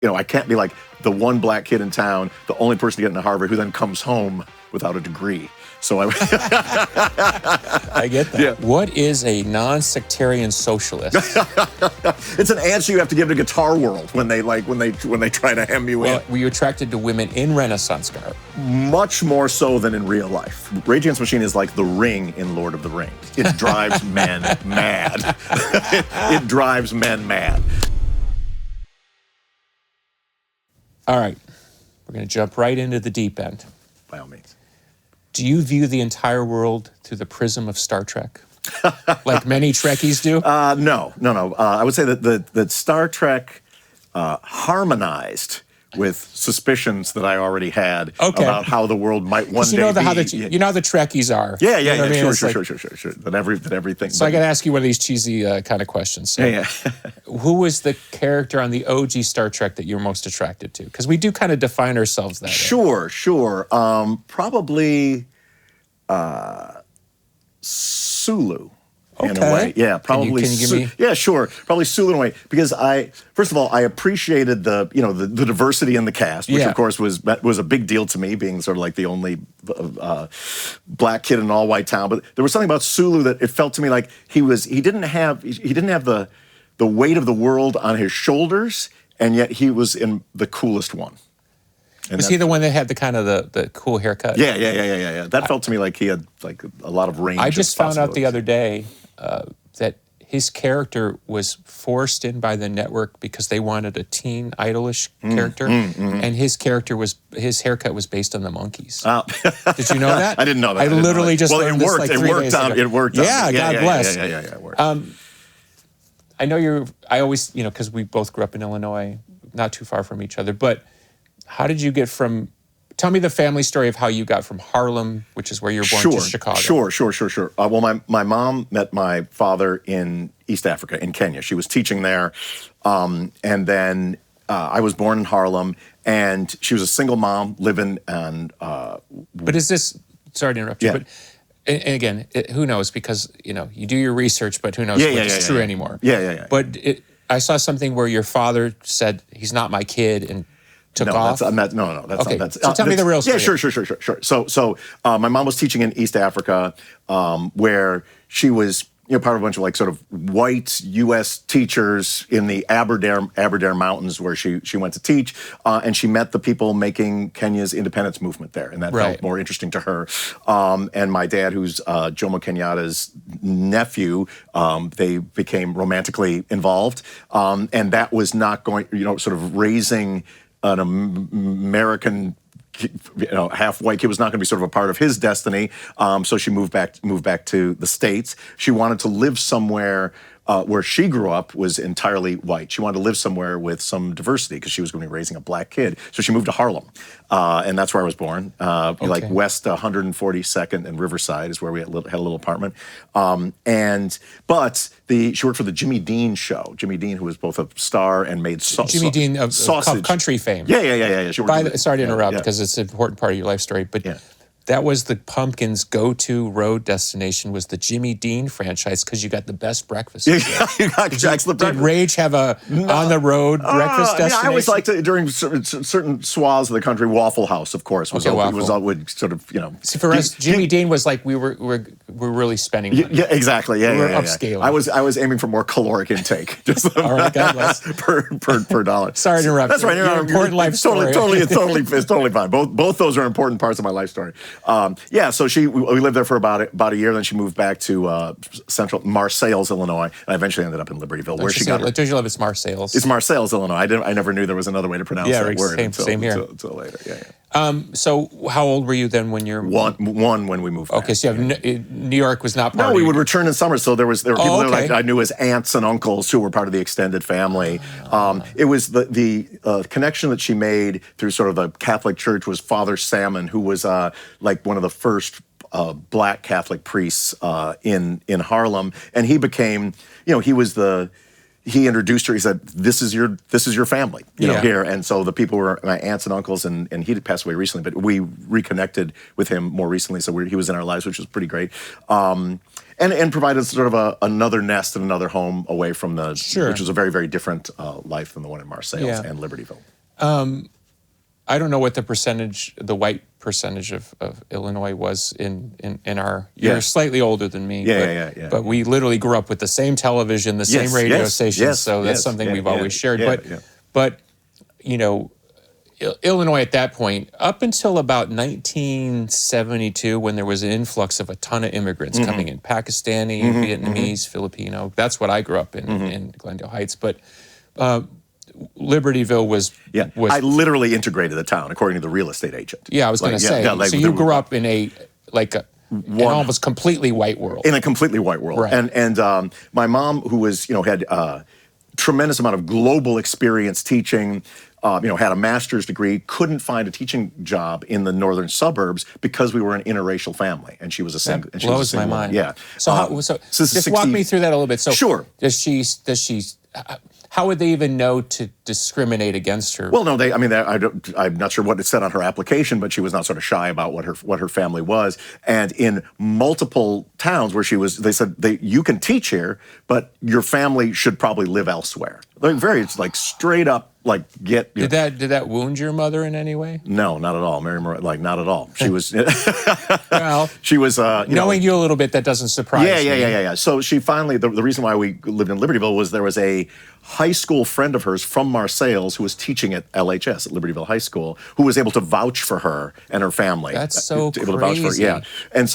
I can't be like the one black kid in town, the only person to get into Harvard, who then comes home without a degree. So I get that. Yeah. What is a non-sectarian socialist? It's an answer you have to give to Guitar World when they try to hem you in. Were you attracted to women in Renaissance garb? Much more so than in real life. Rage Against the Machine is like the Ring in Lord of the Rings. It drives men mad. It drives men mad. All right, we're going to jump right into the deep end. By all means. Do you view the entire world through the prism of Star Trek? Like many Trekkies do? No. I would say that Star Trek harmonized with suspicions that I already had about how the world might one day be. You know how the Trekkies are. Yeah. Sure. That everything. So I got to ask you one of these cheesy kind of questions. So, who was the character on the OG Star Trek that you're most attracted to? Because we do kind of define ourselves that way. Sure. Probably Sulu. In a way, yeah, probably. Can you give me? Yeah, sure, probably Sulu in a way, because first of all, I appreciated the diversity in the cast, which of course was a big deal to me, being sort of like the only black kid in an all-white town. But there was something about Sulu that it felt to me like he didn't have the weight of the world on his shoulders, and yet he was in the coolest one. Was he the one that had the kind of the cool haircut? Yeah. That felt to me like he had like a lot of range. I just found out the other day that his character was forced in by the network because they wanted a teen idolish character, and his haircut was based on the Monkees. Did you know that? I didn't know that. I literally just learned this like 3 days ago. It worked. Yeah, God bless. Yeah, it worked. I know I always, because we both grew up in Illinois, not too far from each other, but how did you get from? Tell me the family story of how you got from Harlem, which is where you're born, to Chicago. Sure. Well, my mom met my father in East Africa, in Kenya. She was teaching there, and then I was born in Harlem, and she was a single mom living on. But is this? Sorry to interrupt you, but. And again, who knows? Because you do your research, but who knows what's true anymore? Yeah. But I saw something where your father said he's not my kid and took off. So tell me the real story. Yeah, sure. So my mom was teaching in East Africa, where she was part of a bunch of like sort of white U.S. teachers in the Aberdare Mountains, where she went to teach, and she met the people making Kenya's independence movement there, and that felt more interesting to her. And my dad, who's Jomo Kenyatta's nephew, they became romantically involved, and that was not going, sort of raising an American half white kid was not going to be sort of a part of his destiny. So she moved back to the States. She wanted to live somewhere where she grew up was entirely white. She wanted to live somewhere with some diversity because she was going to be raising a black kid. So she moved to Harlem, and that's where I was born. Like West 142nd and Riverside is where we had a little apartment. But she worked for the Jimmy Dean show. Jimmy Dean, who was both a star and made Jimmy Dean of country fame. Yeah. Sorry to interrupt because it's an important part of your life story, but. Yeah. That was the Pumpkins' go-to road destination was the Jimmy Dean franchise because you got the best breakfast. You got excellent breakfast. Did Rage have a on-the-road breakfast destination? I always liked it during certain swaths of the country. Waffle House, of course, would sort of See, for us, Jimmy Dean was like we were really spending money. Yeah, exactly. Yeah, we were upscaling. I was aiming for more caloric intake. Just all right, God bless. per dollar. Sorry to interrupt. That's right. Your important life story. It's totally fine. Both those are important parts of my life story. So we lived there for about a year. Then she moved back to central Marseilles, Illinois, and I eventually ended up in Libertyville, where she got her. Don't you love it's Marseilles? It's Marseilles, Illinois. I never knew there was another way to pronounce that word until later. Yeah. So how old were you then when you're one when we moved back. Okay, so New York was not part of No, we would return in summer, so there were people that I knew as aunts and uncles who were part of the extended family. It was the connection that she made through sort of the Catholic Church was Father Salmon, who was like one of the first black Catholic priests in Harlem, and he became, he introduced her. He said, "This is your family, here." And so the people were my aunts and uncles, and he did pass away recently, but we reconnected with him more recently. So he was in our lives, which was pretty great, and provided sort of another nest and another home away from which was a very, very different life than the one in Marseilles and Libertyville. I don't know what the white percentage of Illinois was in our. You're slightly older than me. But we literally grew up with the same television, the same radio stations. So that's something we've always shared. But you know, Illinois at that point, up until about 1972, when there was an influx of a ton of immigrants coming in, Pakistani, Vietnamese, Filipino. That's what I grew up in Glendale Heights. But Libertyville was. I literally integrated the town, according to the real estate agent. Yeah, I was going to say. So you grew up in an almost completely white world. In a completely white world. Right. And my mom, who was, had tremendous amount of global experience teaching, had a master's degree, couldn't find a teaching job in the northern suburbs because we were an interracial family, and she was a single. That blows my mind. Yeah. So, just walk me through that a little bit. So sure. Does she? How would they even know to discriminate against her? Well, no, I'm not sure what it said on her application, but she was not sort of shy about what her family was. And in multiple towns where she was, they said, you can teach here, but your family should probably live elsewhere. It's like straight up. Did that wound your mother in any way? No, not at all. Not at all. She was. Well, she was. Knowing you a little bit, that doesn't surprise me. Yeah. So she finally. The reason why we lived in Libertyville was there was a high school friend of hers from Marseilles who was teaching at LHS at Libertyville High School, who was able to vouch for her and her family. That's so crazy. Able to vouch for her, yeah. And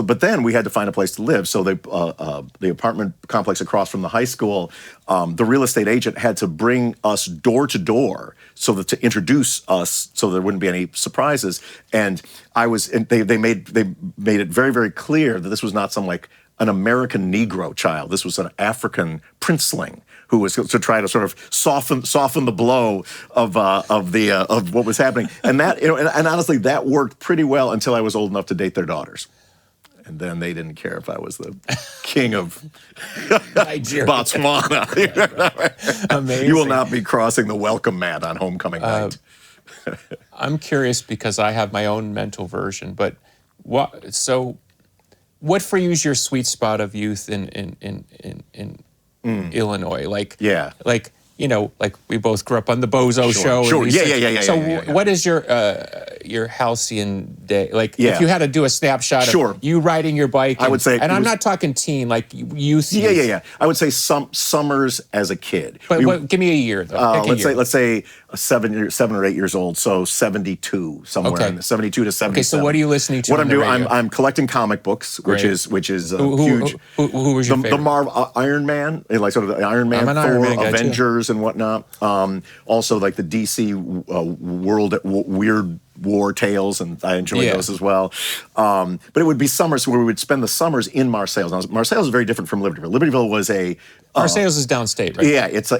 but then we had to find a place to live. So the apartment complex across from the high school, the real estate agent had to bring us door to door to introduce us, so there wouldn't be any surprises. And they made it very, very clear that this was not an American Negro child. This was an African princeling who was to try to sort of soften the blow of what was happening. And that and honestly, that worked pretty well until I was old enough to date their daughters. And then they didn't care if I was the king of Botswana. Amazing. You will not be crossing the welcome mat on homecoming night. I'm curious because I have my own mental version. But what for you is your sweet spot of youth in Illinois? Like we both grew up on the Bozo show. Sure. So what is your halcyon day? If you had to do a snapshot of you riding your bike. I would say, and I'm not talking teen, like youth. Yeah. I would say summers as a kid. But give me a year though. Let's say 7 or 8 years old. So 72, somewhere in the 72 to 77. Okay, so what are you listening to? What I'm doing, I'm collecting comic books, which is huge. Who was your favorite? The Marvel Iron Man, like sort of the Iron Man, Thor, Avengers, and whatnot. Also, like the DC World Weird War Tales, and I enjoy those as well. But it would be summers where we would spend the summers in Marseilles. Now, Marseilles is very different from Libertyville. Libertyville was Marseilles is downstate, right? Yeah, it's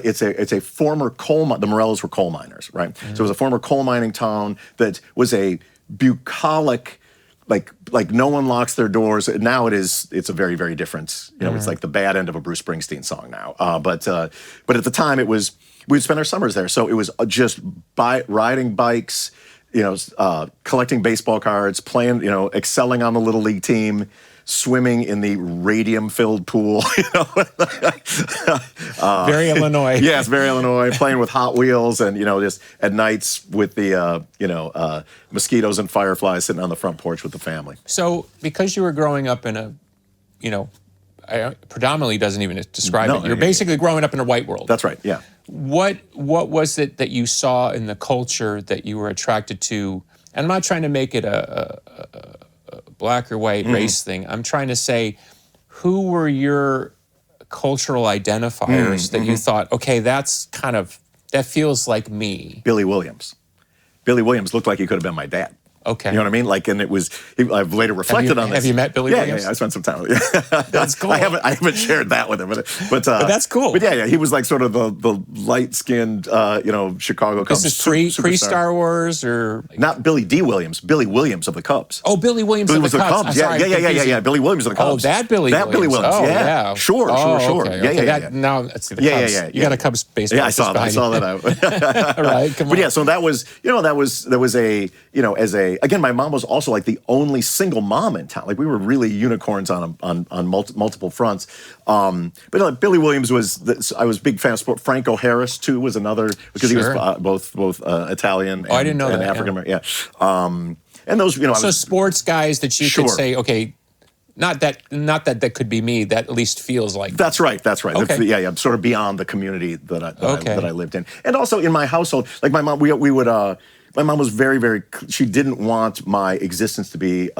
a former coal mine. The Morellos were coal miners, right? Mm-hmm. So it was a former coal mining town that was a bucolic. Like no one locks their doors. Now it's a very, very different, it's like the bad end of a Bruce Springsteen song now. But at the time we'd spend our summers there. So it was just riding bikes, collecting baseball cards, playing, excelling on the little league team, swimming in the radium-filled pool. Very Illinois. Yes, very Illinois. Playing with Hot Wheels, and just at nights with the mosquitoes and fireflies sitting on the front porch with the family. So, because you were growing up in a, predominantly doesn't even describe it. You're basically growing up in a white world. That's right. Yeah. What was it that you saw in the culture that you were attracted to? And I'm not trying to make it a black or white race thing. I'm trying to say, who were your cultural identifiers that you thought, okay, that feels like me? Billy Williams. Billy Williams looked like he could have been my dad. Okay. You know what I mean? And it was, I've later reflected on this. Have you met Billy Williams? Yeah, I spent some time with him. That's cool. I haven't shared that with him, but that's cool. But yeah, he was like sort of the light-skinned, Chicago Cubs. This is pre-Star Wars, or? Not Billy D. Williams, Billy Williams of the Cubs. Oh, Billy Williams of the Cubs. Yeah. Billy Williams of the Cubs. Oh, that Billy Williams. That Billy Williams, yeah. Sure. Okay. Yeah. Now, let's see the Cubs. Yeah. You got a Cubs baseball. Yeah, I saw that. All right, come on. But yeah, so that was, there was a, Exactly. Again, my mom was also like the only single mom in town. Like we were really unicorns on multiple fronts. But like, Billy Williams I was a big fan of sport. Franco Harris too was another, because he was both Italian and, I didn't know and that, African American. Yeah. And those, So sports guys that you could say, okay, not that could be me. That at least feels like. That's right. Okay. Yeah. Sort of beyond the community that I lived in, and also in my household, like my mom, we would. My mom was very, very. She didn't want my existence to be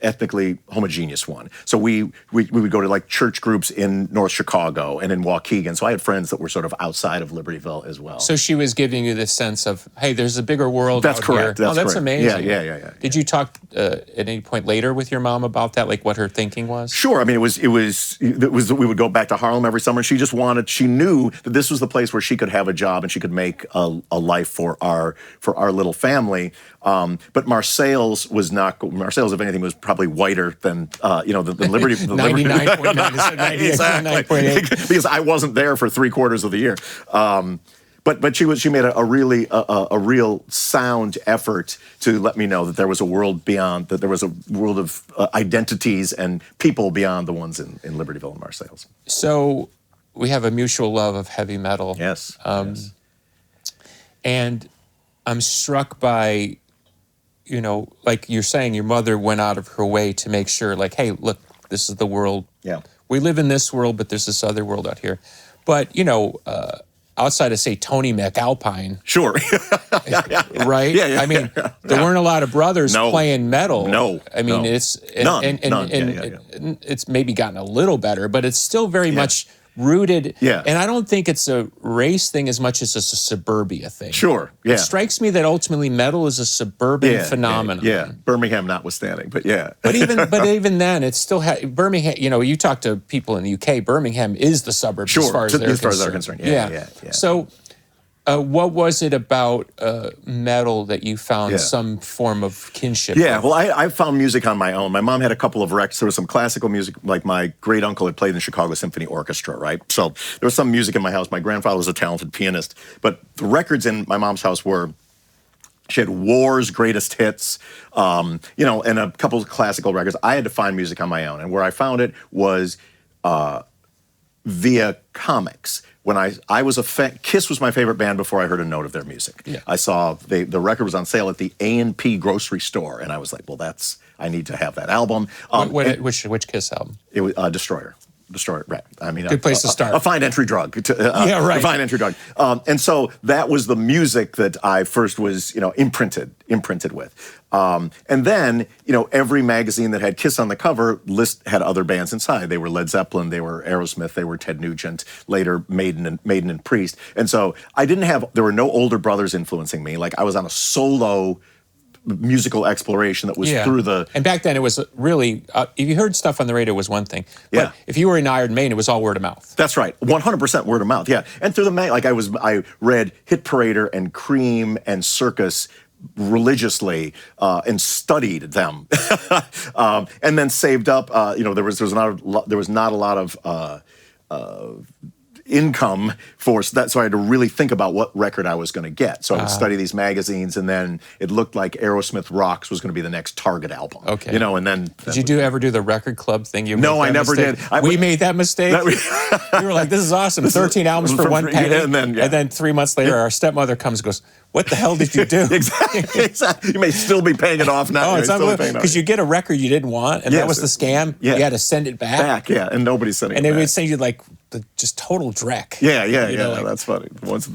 ethnically homogeneous one. So we would go to like church groups in North Chicago and in Waukegan. So I had friends that were sort of outside of Libertyville as well. So she was giving you this sense of, hey, there's a bigger world. That's out correct. Here. That's correct. Amazing. Yeah. Did you talk at any point later with your mom about that, like what her thinking was? Sure. I mean, it was. We would go back to Harlem every summer. She just wanted. She knew that this was the place where she could have a job and she could make a life for our little family. But Marseilles was not. Marseilles, if anything, was probably whiter than the Liberty. 99.9. Exactly. Because I wasn't there for 3/4 of the year. But she made a real sound effort to let me know that there was a world beyond, that there was a world of identities and people beyond the ones in Libertyville and Marseilles. So we have a mutual love of heavy metal. Yes. And I'm struck by, like you're saying, your mother went out of her way to make sure, like, hey, look, this is the world. Yeah. We live in this world, but there's this other world out here. But, outside of, say, Tony McAlpine. Sure. Right? Yeah. I mean, there weren't a lot of brothers playing metal. No. I mean, it's... None. It's maybe gotten a little better, but it's still very much rooted. Yeah. And I don't think it's a race thing as much as it's a suburbia thing. Sure. Yeah. It strikes me that ultimately metal is a suburban phenomenon. Yeah. Birmingham notwithstanding, but yeah. But even then, it's still Birmingham. You talk to people in the UK. Birmingham is the suburbs as far as they're concerned. Yeah. So, what was it about metal that you found some form of kinship? Yeah, with? well, I found music on my own. My mom had a couple of records. There was some classical music, like my great uncle had played in the Chicago Symphony Orchestra, right? So there was some music in my house. My grandfather was a talented pianist, but the records in my mom's house were. She had War's greatest hits, and a couple of classical records. I had to find music on my own, and where I found it was via comics. When I was a fan, Kiss was my favorite band before I heard a note of their music. Yeah. I saw the record was on sale at the A&P grocery store, and I was like, well, I need to have that album. Which Kiss album? It was Destroyer. Destroyer, right. I mean, good place to start. A fine entry drug. Right. A fine entry drug. And so that was the music that I first was, imprinted with. And then, every magazine that had Kiss on the cover had other bands inside. They were Led Zeppelin, they were Aerosmith, they were Ted Nugent, later Maiden and Priest. And so there were no older brothers influencing me. Like I was on a solo musical exploration that was through the... And back then it was really, if you heard stuff on the radio, it was one thing. But if you were in Iron Maiden, it was all word of mouth. That's right. 100% word of mouth, yeah. And through I read Hit Parader and Cream and Circus religiously and studied them. And then saved up, there was not a lot of income for that, so I had to really think about what record I was going to get. So I would study these magazines, and then it looked like Aerosmith Rocks was going to be the next Target album. Okay, and then did you ever do the record club thing? No, I never did. We made that mistake. You were like, "This is awesome! 13 albums for one penny." And then 3 months later, our stepmother comes and goes, "What the hell did you do?" Exactly. You may still be paying it off now. Oh, it's unbelievable because you get a record you didn't want, and that was the scam. Yeah. You had to send it back. And nobody's sending it back. And they would send you like the just total dreck. Yeah. That's funny. The ones that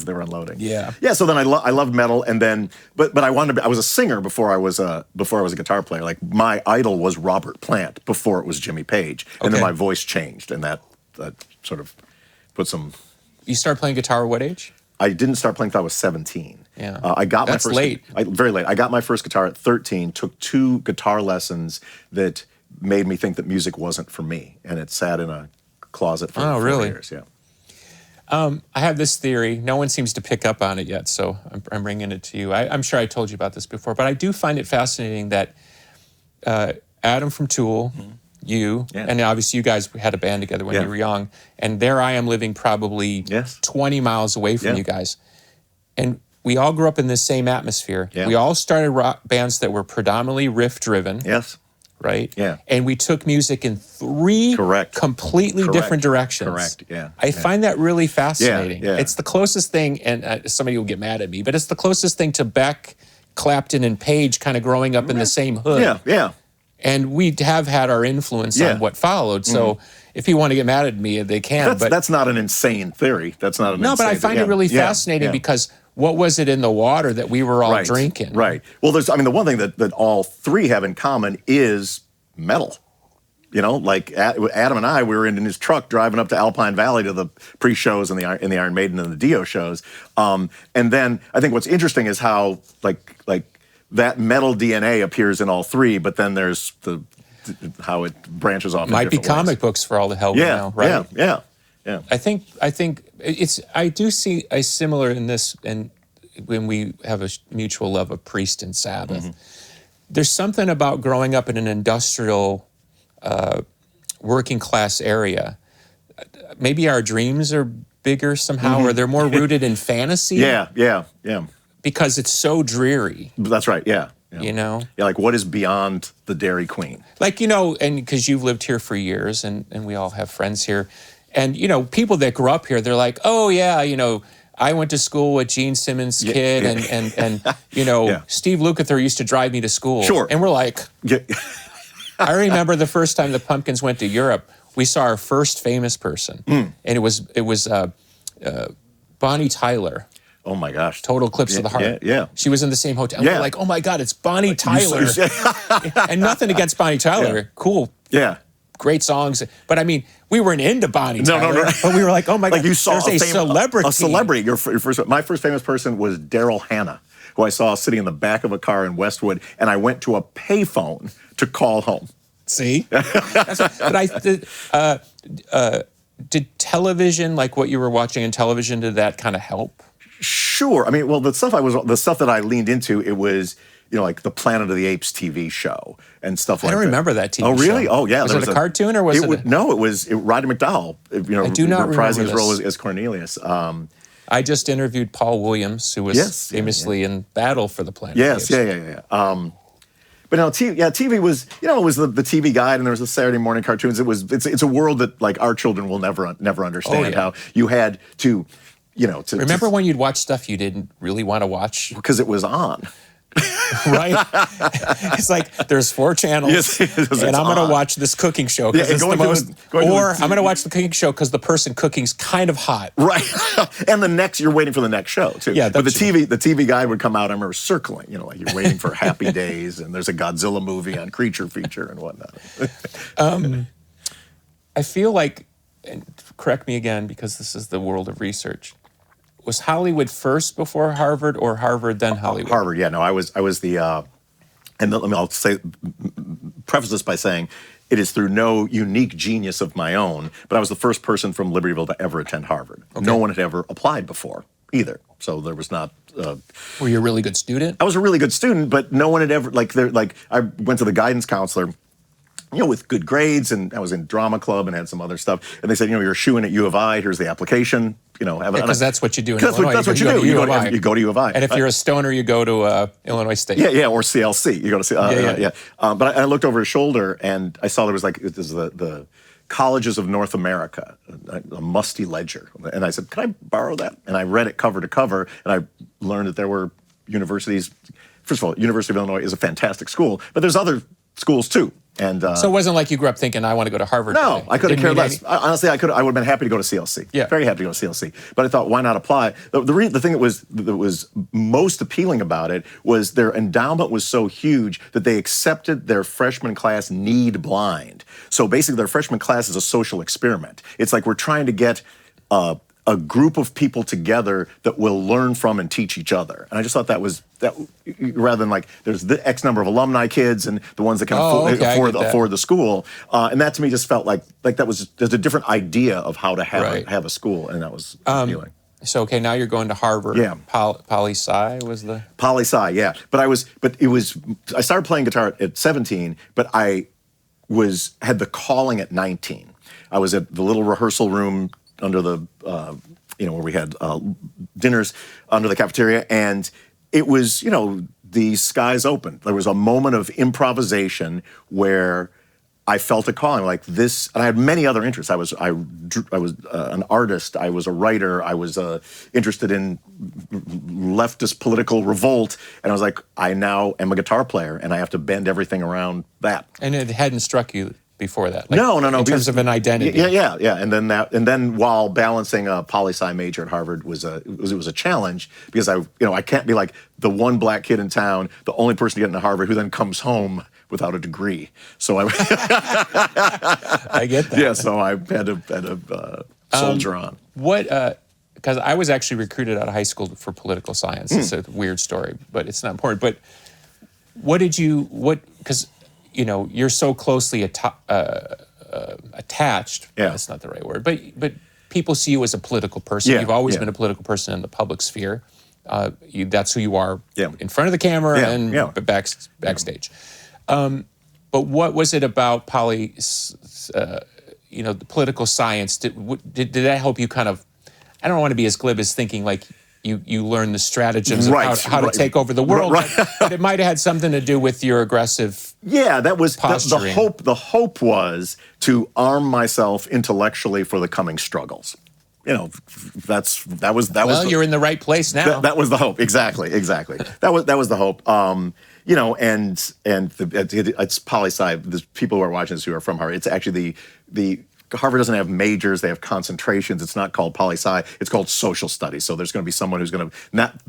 they were unloading. Yeah. So then I loved metal, and then but I was a singer before I was a guitar player. Like my idol was Robert Plant before it was Jimmy Page, and then my voice changed, and that sort of put some. You started playing guitar at what age? I didn't start playing until I was 17. Yeah. I got That's my first late. Very late. I got my first guitar at 13, took 2 guitar lessons that made me think that music wasn't for me, and it sat in a closet for 4 years. Yeah. I have this theory. No one seems to pick up on it yet, so I'm bringing it to you. I'm sure I told you about this before, but I do find it fascinating that Adam from Tool, you, and obviously you guys had a band together when you were young, and there I am living probably 20 miles away from you guys. And we all grew up in this same atmosphere. Yeah. We all started rock bands that were predominantly riff driven. Yes. Right? Yeah. And we took music in three completely different directions. Correct, yeah. I find that really fascinating. Yeah. It's the closest thing, and somebody will get mad at me, but it's the closest thing to Beck, Clapton, and Page kind of growing up in the same hood. Yeah. And we have had our influence on what followed. So if you want to get mad at me, they can. That's not an insane theory. That's not an insane but I find it really fascinating because what was it in the water that we were all drinking? Right. Well, the one thing that all three have in common is metal. You know, like Adam and I, we were in his truck driving up to Alpine Valley to the pre-shows and the Iron Maiden and the Dio shows. And then I think what's interesting is how like that metal DNA appears in all three, but then there's how it branches off. Might be comic books for all the hell we know, right? Yeah. I think I do see a similar in this, and when we have a mutual love of Priest and Sabbath, there's something about growing up in an industrial, working class area. Maybe our dreams are bigger somehow, or they're more rooted in fantasy. Yeah. Because it's so dreary. That's right. Yeah. You know? Yeah, like what is beyond the Dairy Queen? Like, and because you've lived here for years, and we all have friends here. And, people that grew up here, they're like, oh, yeah, I went to school with Gene Simmons' kid, and Steve Lukather used to drive me to school. Sure. And we're like, I remember the first time the Pumpkins went to Europe, we saw our first famous person. And it was Bonnie Tyler. Oh my gosh. Total Eclipse of the Heart. Yeah. She was in the same hotel. We're like, oh my God, it's Bonnie Tyler. And nothing against Bonnie Tyler. Yeah. Cool. Yeah. Great songs. But I mean, we weren't into Bonnie Tyler. No. But we were like, oh my God, you saw there's a celebrity. A celebrity. My first famous person was Daryl Hannah, who I saw sitting in the back of a car in Westwood, and I went to a payphone to call home. See? Did television, like what you were watching in television, did that kind of help? Sure. I mean, well, the stuff that I leaned into, it was, like the Planet of the Apes TV show and stuff like that. I don't remember that TV show. Oh, really? Oh, yeah. Was it a cartoon or was it? No, it was Roddy McDowell, I do not reprising his remember role this. as Cornelius. I just interviewed Paul Williams, who was famously in Battle for the Planet Yes, of the Apes. yeah. But no, TV was, it was the TV Guide, and there was the Saturday morning cartoons. It's a world that like our children will never understand. How you had to, Remember when you'd watch stuff you didn't really want to watch? Because it was on. Right? It's like there's 4 channels, and I'm going to watch this cooking show because it's the most. Or I'm going to watch the cooking show because the person cooking's kind of hot. Right, and you're waiting for the next show too. Yeah, but the TV Guide would come out. I remember circling, like you're waiting for Happy Days, and there's a Godzilla movie on Creature Feature and whatnot. I feel like, and correct me again because this is the world of research. Was Hollywood first before Harvard, or Harvard then Hollywood? Harvard, yeah. No, I was the, I'll preface this by saying, it is through no unique genius of my own, but I was the first person from Libertyville to ever attend Harvard. Okay. No one had ever applied before either, so there was not. Were you a really good student? I was a really good student, but no one had ever I went to the guidance counselor, with good grades, and I was in drama club and had some other stuff, and they said, you're a shoo-in at U of I. Here's the application. Because that's what you do in Illinois. That's what you do. You go to U of I. And if you're a stoner, you go to Illinois State. Yeah, or CLC. You go to but I looked over his shoulder, and I saw there was the Colleges of North America, a musty ledger. And I said, can I borrow that? And I read it cover to cover, and I learned that there were universities. First of all, University of Illinois is a fantastic school, but there's other schools too. And so it wasn't like you grew up thinking, I want to go to Harvard. No, I could have cared less. Honestly, I would have been happy to go to CLC. Yeah. Very happy to go to CLC. But I thought, why not apply? The thing that was most appealing about it was their endowment was so huge that they accepted their freshman class need blind. So basically, their freshman class is a social experiment. It's like we're trying to get a group of people together that will learn from and teach each other. And I just thought that rather than like there's the X number of alumni kids and the ones that can afford the school. And that to me just felt like there's a different idea of how to have a school, and that was appealing. So now you're going to Harvard. Yeah. Poli-sci was the Poli-sci, yeah. I started playing guitar at 17, but I had the calling at 19. I was at the little rehearsal room under the where we had dinners under the cafeteria, and it was, the skies opened. There was a moment of improvisation where I felt a calling like this, and I had many other interests. I was an artist. I was a writer. I was interested in leftist political revolt, and I was like, I now am a guitar player, and I have to bend everything around that. And it hadn't struck you before that? No. In terms of an identity? Yeah. And then while balancing a poli-sci major at Harvard was a challenge, because I can't be like the one black kid in town, the only person to get into Harvard, who then comes home without a degree. So I get that. Yeah, so I had to soldier on. Because I was actually recruited out of high school for political science. It's a weird story, but it's not important. But because you're so closely attached. Yeah. That's not the right word. But people see you as a political person. Yeah, You've always been a political person in the public sphere. That's who you are in front of the camera and backstage. But what was it about the political science? Did that help you kind of? I don't want to be as glib as thinking like you learn the stratagems of how to take over the world, but it might have had something to do with your aggressive. Yeah, that was the hope. The hope was to arm myself intellectually for the coming struggles. That was. Well, you're in the right place now. That was the hope. Exactly. That was the hope. It's poli-sci. The people who are watching this who are from Harvard. It's actually the Harvard doesn't have majors; they have concentrations. It's not called poli-sci; it's called social studies. So there's going to be someone who's going to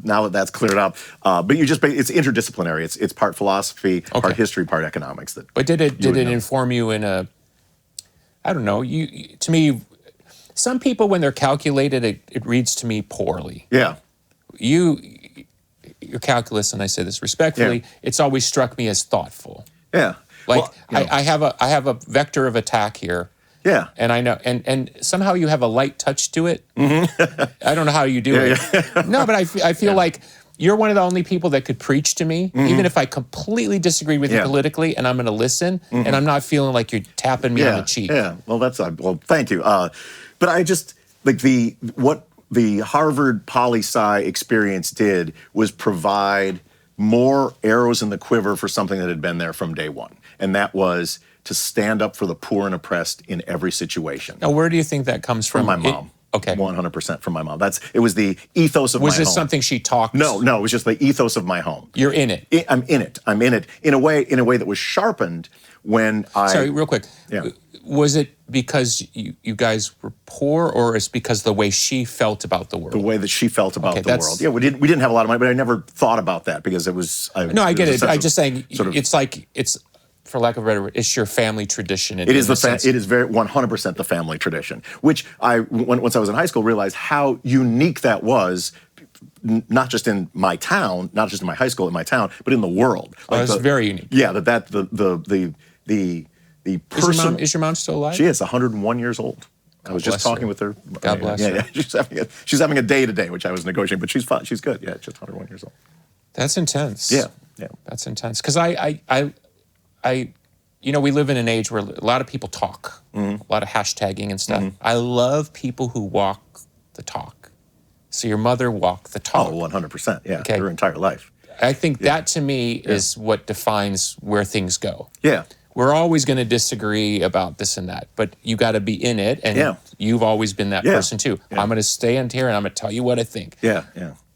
now that that's cleared up. But it's interdisciplinary. It's part philosophy, part history, part economics. But did it inform you in a? I don't know. To me, some people when they're calculated, it reads to me poorly. Yeah. Your calculus, and I say this respectfully, it's always struck me as thoughtful. Yeah. I have a vector of attack here. Yeah. And I know, and somehow you have a light touch to it. Mm-hmm. I don't know how you do it. Yeah. No, but I feel like you're one of the only people that could preach to me, even if I completely disagree with you politically, and I'm going to listen, and I'm not feeling like you're tapping me on the cheek. Yeah. Well, thank you. But I just like what the Harvard poli-sci experience did was provide more arrows in the quiver for something that had been there from day one, and that was to stand up for the poor and oppressed in every situation. Now, where do you think that comes from? From my mom. Okay. 100% from my mom. It was the ethos of my home. Was this something she talked? No, it was just the ethos of my home. You're in it. I'm in it in a way that was sharpened when I. Sorry, real quick. Yeah. Was it because you guys were poor, or is it because the way she felt about the world? The way that she felt about the world. Yeah, we didn't have a lot of money, but I never thought about that because it was. No, I get it. I'm just saying it's for lack of a better word, it's your family tradition. It is very 100% the family tradition, which once I was in high school realized how unique that was. Not just in my town, not just in my high school, in my town, but in the world. It's very unique. Yeah, the person. Is your mom still alive? She is 101 years old. I was just talking with her. God bless her. Yeah, she's having a day today, which I was negotiating, but she's fine. She's good. Yeah, just 101 years old. That's intense. Yeah. That's intense. Because we live in an age where a lot of people talk, a lot of hashtagging and stuff. I love people who walk the talk. So your mother walked the talk. Oh, 100%. Yeah, her entire life. I think that to me is what defines where things go. Yeah. We're always going to disagree about this and that, but you got to be in it, and you've always been that person too. Yeah. I'm going to stay in here and I'm going to tell you what I think. Yeah.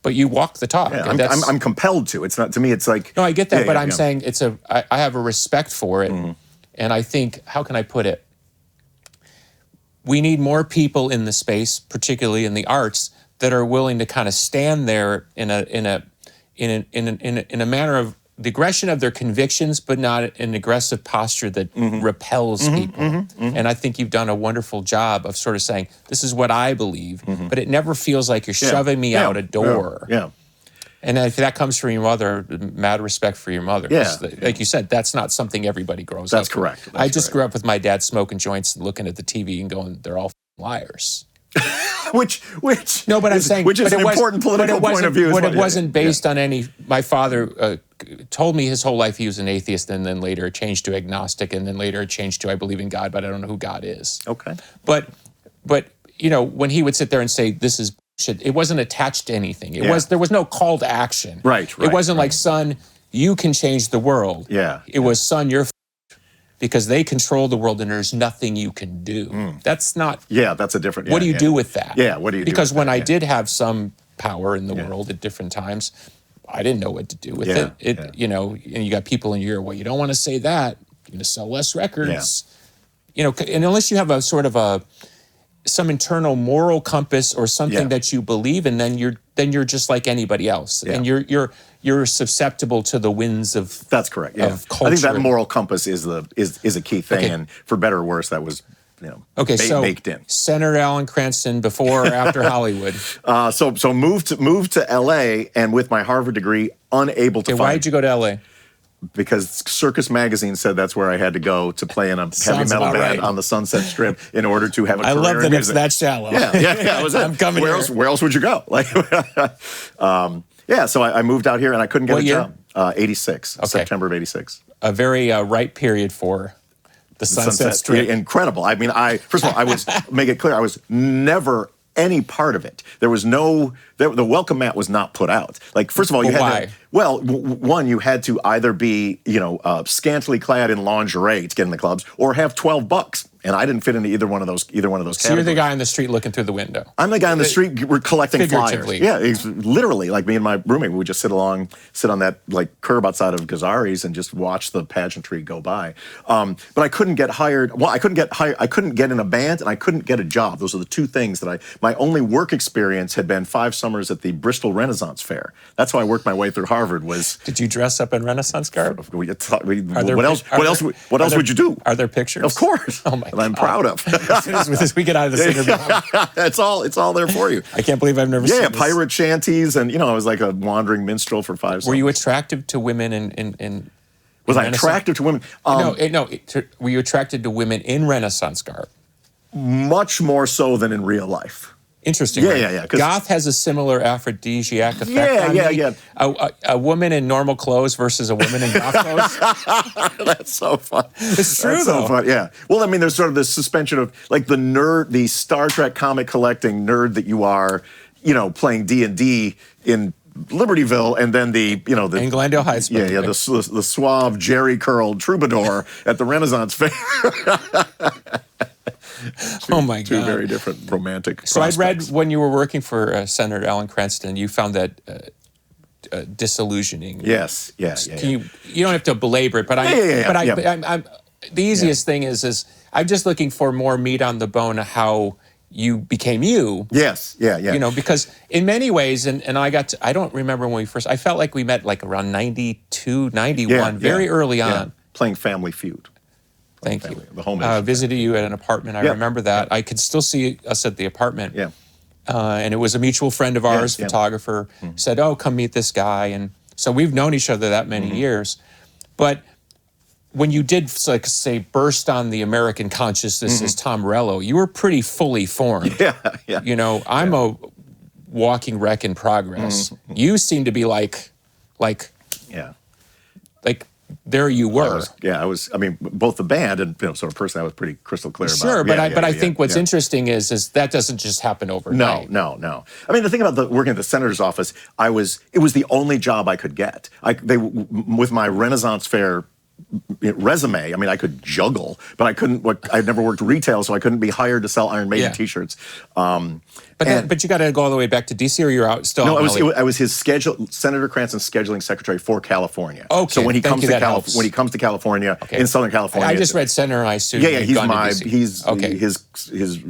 But you walk the talk. Yeah, I'm compelled to. It's not, to me, it's like... No, I get that, but I'm saying I have a respect for it, and I think, how can I put it? We need more people in the space, particularly in the arts, that are willing to kind of stand there in a manner of the aggression of their convictions, but not an aggressive posture that repels people. And I think you've done a wonderful job of sort of saying, this is what I believe, but it never feels like you're shoving me out a door. Yeah. And if that comes from your mother, mad respect for your mother. Yeah. Like you said, that's not something everybody grows up with. That's correct. I just grew up with my dad smoking joints and looking at the TV and going, they're all liars. which no, but I'm saying, which is an important political point of view. But it wasn't based on any. My father told me his whole life he was an atheist, and then later it changed to agnostic, and then later it changed to I believe in God, but I don't know who God is. Okay. But when he would sit there and say this is it wasn't attached to anything. There was no call to action. Right. It wasn't like, son, you can change the world. Yeah. It was, son, you're because they control the world and there's nothing you can do. That's not. Yeah, that's a different. What do you do with that? Yeah, what do you do? Because when I did have some power in the world at different times, I didn't know what to do with it. You know, and you got people in your, well, you don't want to say that. You're going to sell less records. You know, and unless you have a sort of some internal moral compass or something that you believe in, then you're just like anybody else, and you're susceptible to the winds of that's correct. Yeah, of culture. I think that moral compass is a key thing, and for better or worse, that was baked in. Senator Alan Cranston before or after Hollywood. So moved to L.A. and with my Harvard degree, unable to find. Why did you go to L.A.? Because Circus Magazine said that's where I had to go to play in a heavy metal band on the Sunset Strip in order to have a career in music. I love that it's that shallow. Yeah. I'm coming where else would you go? Like, so I moved out here and I couldn't get a job. 86, September of 86. A very ripe period for the Sunset Strip. Incredible. I mean, first of all, I was, make it clear, I was never any part of it. There was the welcome mat was not put out. Like, first of all, you had to, one, you had to either be, scantily clad in lingerie to get in the clubs or have $12. And I didn't fit into either one of those categories. So you're the guy on the street looking through the window. I'm the guy on the street. We're collecting flyers. Yeah, it's literally like me and my roommate. We would just sit on that like curb outside of Gazzari's and just watch the pageantry go by. But I couldn't get hired. Well, I couldn't get hired. I couldn't get in a band, and I couldn't get a job. Those are the two things that my only work experience had been 5 summers at the Bristol Renaissance Fair. That's how I worked my way through Harvard. Did you dress up in Renaissance garb? What else would you do? Are there pictures? Of course. Oh my. That I'm proud of. As we get out of this interview, it's all there for you. I can't believe I've never seen this. Pirate shanties, and I was like a wandering minstrel for 5 summers. Were you attractive to women in Was I attractive to women? No. Were you attracted to women in Renaissance garb? Much more so than in real life. Interesting. Yeah. Goth has a similar aphrodisiac effect. Yeah. A woman in normal clothes versus a woman in goth clothes. That's so fun. It's true, That's though. So fun. Yeah. Well, I mean, there's sort of this suspension of like the nerd, the Star Trek comic collecting nerd that you are, playing D&D in Libertyville, and then in Glendale Heights. The suave Jerry curled troubadour at the Renaissance Fair. Oh my God! Two very different romantic. So prospects. I read when you were working for Senator Alan Cranston, you found that disillusioning. Yes. You don't have to belabor it, but I'm the easiest thing is I'm just looking for more meat on the bone of how you became you. Yes. Because in many ways, and I don't remember when I felt like we met like around 92, 91, very early on. Playing Family Feud. Thank you. The home visited you at an apartment. I remember that. I could still see us at the apartment. Yeah. And it was a mutual friend of ours, photographer, said, "Oh, come meet this guy." And so we've known each other that many years. But when you did, like, say, burst on the American consciousness as Tom Morello, you were pretty fully formed. Yeah. I'm a walking wreck in progress. You seem to be like, there you were. I was. I mean, both the band and sort of person, I was pretty crystal clear about. Sure, but I think what's interesting is that doesn't just happen overnight. No. I mean, the thing about working at the senator's office, it was the only job I could get. With my Renaissance Fair resume, I mean, I could juggle, but I couldn't. I'd never worked retail, so I couldn't be hired to sell Iron Maiden T-shirts. But you got to go all the way back to DC, or you're out still. No, I was his Senator Cranston's scheduling secretary for California. Okay, so when he comes to California in Southern California, I just read Senator, and I assume he's.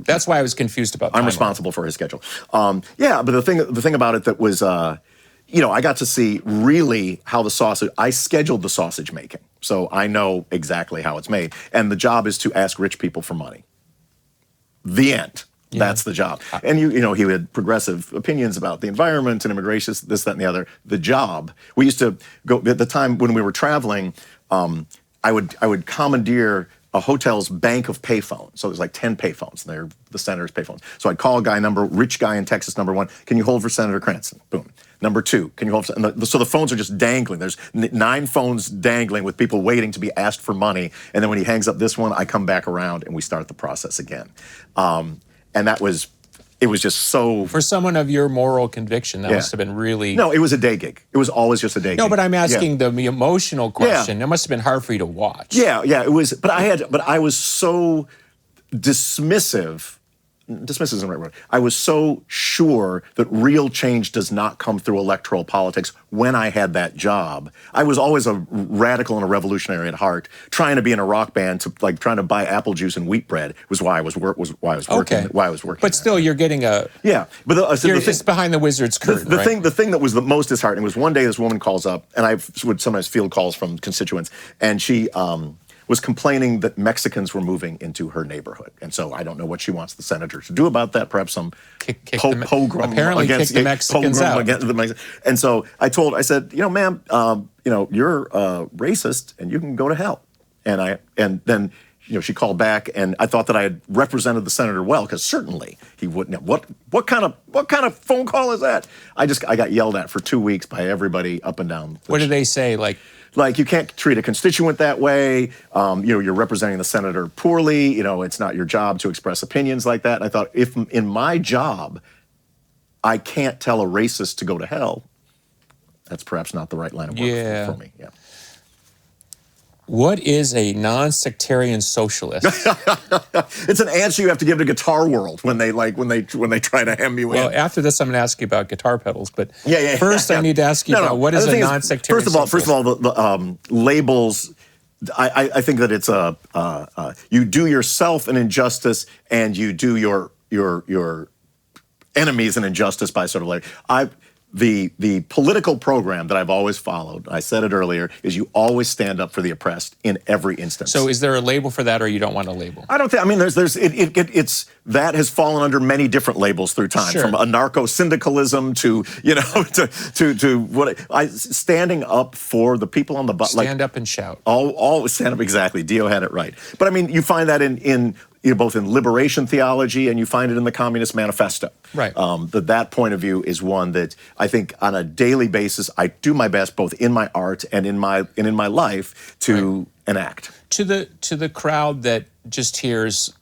That's why I was confused about. I'm responsible for his schedule. But the thing about it that was, I got to see really how I scheduled the sausage making. So I know exactly how it's made. And the job is to ask rich people for money. The end. Yeah. That's the job. And he had progressive opinions about the environment and immigration, this, that, and the other. The job. We used to go, at the time when we were traveling, I would commandeer a hotel's bank of payphones. So there's like 10 payphones, and they're the senator's payphones. So I'd call rich guy in Texas, number 1, can you hold for Senator Cranston? Boom. Number 2, can you hold for, so the phones are just dangling. There's 9 phones dangling with people waiting to be asked for money. And then when he hangs up this one, I come back around and we start the process again. And that was it was just so. For someone of your moral conviction, that must have been really. No, it was a day gig. It was always just a day gig. No, but I'm asking the emotional question. It must have been hard for you to watch. Yeah, it was. But I was so dismissive. Dismissive isn't the right word. I was so sure that real change does not come through electoral politics when I had that job. I was always a radical and a revolutionary at heart. Trying to be in a rock band, trying to buy apple juice and wheat bread was why I was working. Okay. Why I was working. But still, you're getting a. Yeah, but it's behind the wizard's curtain. The thing that was the most disheartening was one day this woman calls up, and I would sometimes field calls from constituents, and she was complaining that Mexicans were moving into her neighborhood. And so I don't know what she wants the senator to do about that. Perhaps some pogrom against the Mexicans out. Against the Mexicans. And so I said, ma'am, you're racist and you can go to hell. And then she called back, and I thought that I had represented the senator well, because certainly he wouldn't have. What kind of phone call is that? I got yelled at for 2 weeks by everybody up and down. What did they say? Like, you can't treat a constituent that way. You're representing the senator poorly. It's not your job to express opinions like that. And I thought, if in my job I can't tell a racist to go to hell, that's perhaps not the right line of work for me. Yeah. What is a non-sectarian socialist? It's an answer you have to give to Guitar World when they try to hem you in. Well, after this, I'm going to ask you about guitar pedals, but first I need to ask you about what is a non-sectarian socialist? First of all, the labels. I think that it's you do yourself an injustice and you do your enemies an injustice by sort of the political program that I've always followed, I said it earlier, is you always stand up for the oppressed in every instance. So is there a label for that, or you don't want a label? I don't think, it's that has fallen under many different labels through time, from anarcho-syndicalism to what standing up for the people on the bottom. Stand up and shout. Always stand up, exactly. Dio had it right. But you find that in both in liberation theology, and you find it in the Communist Manifesto. Right. That point of view is one that I think on a daily basis I do my best, both in my art and in my life, to enact. To the crowd that just hears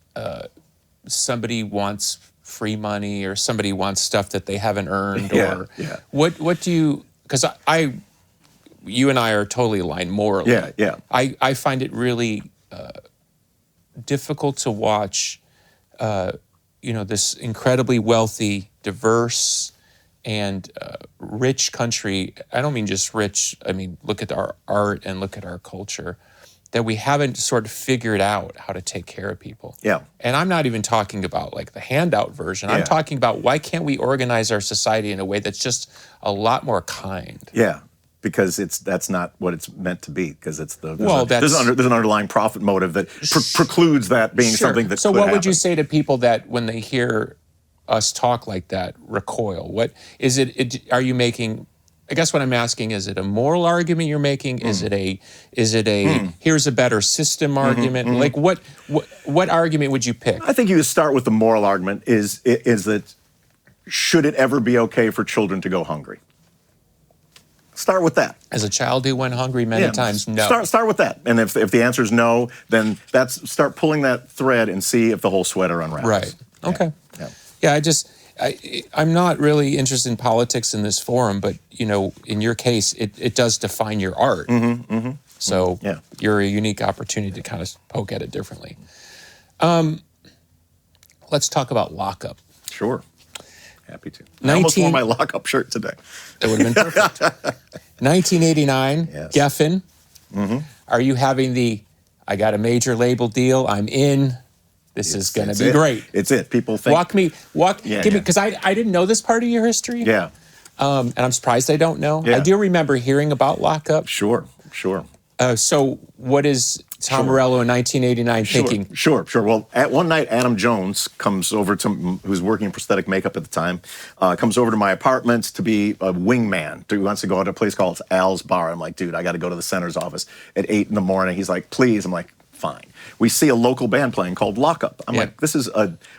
somebody wants free money, or somebody wants stuff that they haven't earned, what do you? Because you and I are totally aligned morally. Yeah. I find it really difficult to watch, this incredibly wealthy, diverse, and rich country. I don't mean just rich. I mean, look at our art and look at our culture, that we haven't sort of figured out how to take care of people. Yeah. And I'm not even talking about the handout version. I'm talking about, why can't we organize our society in a way that's just a lot more kind? Yeah. Because that's not what it's meant to be. Because there's an underlying profit motive that precludes that being something that. So, what would you say to people that, when they hear us talk like that, recoil? What is it? Are you making? I guess what I'm asking, is it a moral argument you're making? Is it a here's a better system argument? What argument would you pick? I think you start with the moral argument. Is that, should it ever be okay for children to go hungry? Start with that. As a child who went hungry many times, no. Start with that. And if the answer is no, then start pulling that thread and see if the whole sweater unravels. Right. Okay. Yeah, I'm not really interested in politics in this forum, but, in your case, it does define your art. So you're a unique opportunity to kind of poke at it differently. Let's talk about lockup. Sure. Happy to. I almost wore my lockup shirt today. That would have been perfect. 1989, Geffen. Are you having I got a major label deal, I'm in, this is going to be great. It's it. People think. Give me, because I didn't know this part of your history. Yeah. And I'm surprised I don't know. I do remember hearing about lockup. Sure. So what is Tom Morello in 1989 thinking? Sure. Well, one night, Adam Jones comes over who's working in prosthetic makeup at the time, comes over to my apartment to be a wingman. He wants to go to a place called Al's Bar. I'm like, dude, I got to go to the center's office at 8 in the morning. He's like, please. I'm like, fine. We see a local band playing called Lockup. I'm like, this is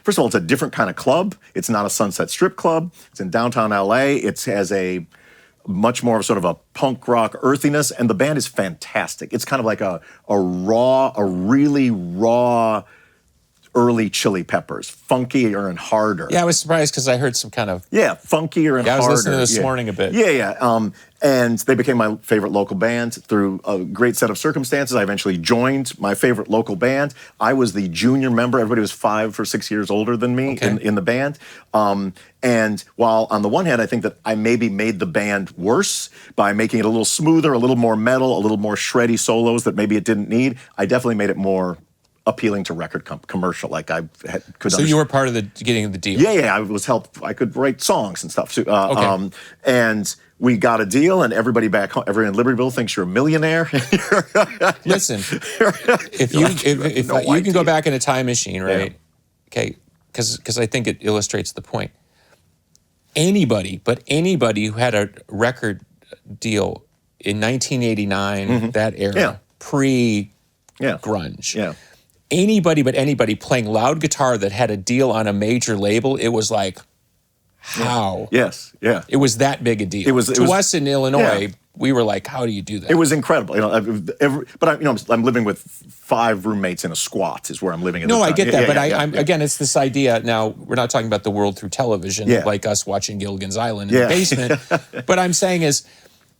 first of all, it's a different kind of club. It's not a Sunset Strip club. It's in downtown LA. It has a much more of sort of a punk rock earthiness, and the band is fantastic. It's kind of like a really raw early Chili Peppers, funkier and harder. Yeah, I was surprised because I heard some kind of... Yeah, funkier and harder. Yeah, I was listening to this morning a bit. Yeah. And they became my favorite local band through a great set of circumstances. I eventually joined my favorite local band. I was the junior member. Everybody was 5 or 6 years older than me in the band. And while on the one hand, I think that I maybe made the band worse by making it a little smoother, a little more metal, a little more shreddy solos that maybe it didn't need, I definitely made it more appealing to record commercial. Like could. So you were part of the getting the deal. Yeah. I was helped. I could write songs and stuff too. And we got a deal, and everybody back home, everyone in Libertyville thinks you're a millionaire. Listen, if you can go back in a time machine, right? Yeah. Okay, because I think it illustrates the point. Anybody who had a record deal in 1989, that era, pre-grunge, anybody playing loud guitar that had a deal on a major label, it was like, how? Yes, yeah. It was that big a deal. It was us in Illinois. We were like, how do you do that? It was incredible. I'm living with 5 roommates in a squat is where I'm living. No, I get that, but again, it's this idea. Now, we're not talking about the world through television, like us watching Gilligan's Island in the basement. But I'm saying is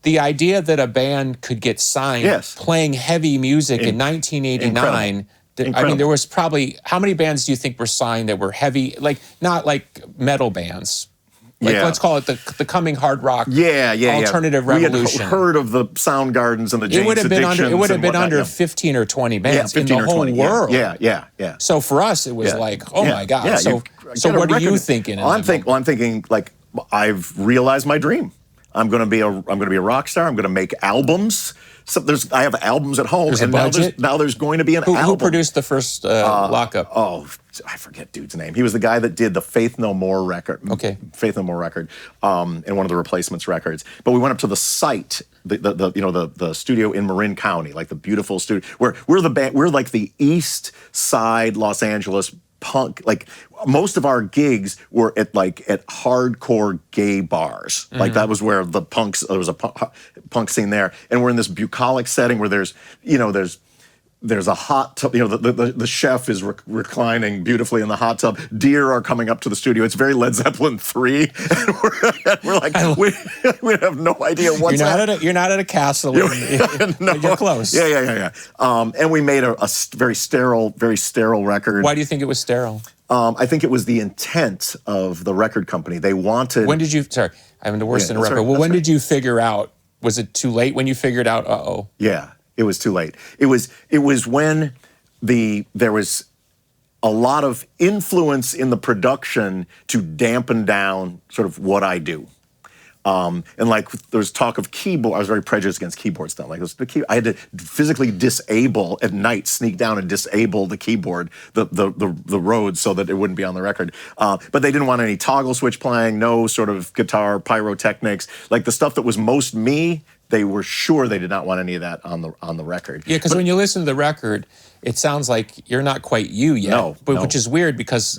the idea that a band could get signed playing heavy music in 1989. I mean, there was probably, how many bands do you think were signed that were heavy, like not like metal bands? Like, let's call it the coming hard rock alternative revolution. We had heard of the Soundgardens and the Jane's Addictions. It would have been under 15 or 20 bands in the whole world. Yeah. So for us, it was like, oh my God. Yeah, so what are you thinking? I'm thinking like, I've realized my dream. I'm going to be a rock star. I'm going to make albums. So I have albums at home, and now there's going to be an album. Who produced the first Lockup? Oh, I forget dude's name. He was the guy that did the Faith No More record. Okay, Faith No More record, and one of the Replacements records. But we went up to the site, the studio in Marin County, like the beautiful studio where we're the band. We're like the East Side Los Angeles punk. Like most of our gigs were at hardcore gay bars. Like that was where there was a punk scene there, and we're in this bucolic setting where there's a hot tub. The chef is reclining beautifully in the hot tub. Deer are coming up to the studio. It's very Led Zeppelin 3. And we're like, we have no idea what's happening. You're not at a castle. No, you're close. Yeah. And we made a very sterile record. Why do you think it was sterile? I think it was the intent of the record company. They wanted. When did you? Sorry, I'm the worst interrupter. Well, when did you figure out? Was it too late when you figured out? Yeah. It was too late. It was when there was a lot of influence in the production to dampen down sort of what I do. And like there's talk of keyboard. I was very prejudiced against keyboard stuff. Like I had to physically disable at night, sneak down and disable the keyboard, the Rhodes, so that it wouldn't be on the record. But they didn't want any toggle switch playing, no sort of guitar pyrotechnics, like the stuff that was most me. They were sure they did not want any of that on the record. Yeah, because when you listen to the record, it sounds like you're not quite you yet. No. Which is weird because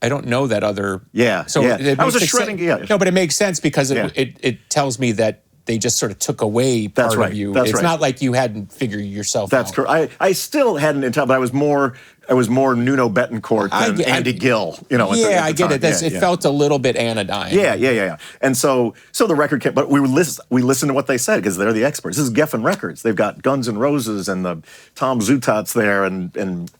I don't know that other. Yeah. So I was a shredding. No, but it makes sense because it tells me that they just sort of took away part of you. It's not like you hadn't figured yourself out. That's correct. I still hadn't until, but I was more Nuno Bettencourt than Andy Gill. I get it. It felt a little bit anodyne. Yeah. And so the record came, but we listened to what they said because they're the experts. This is Geffen Records. They've got Guns N' Roses and the Tom Zutats there, and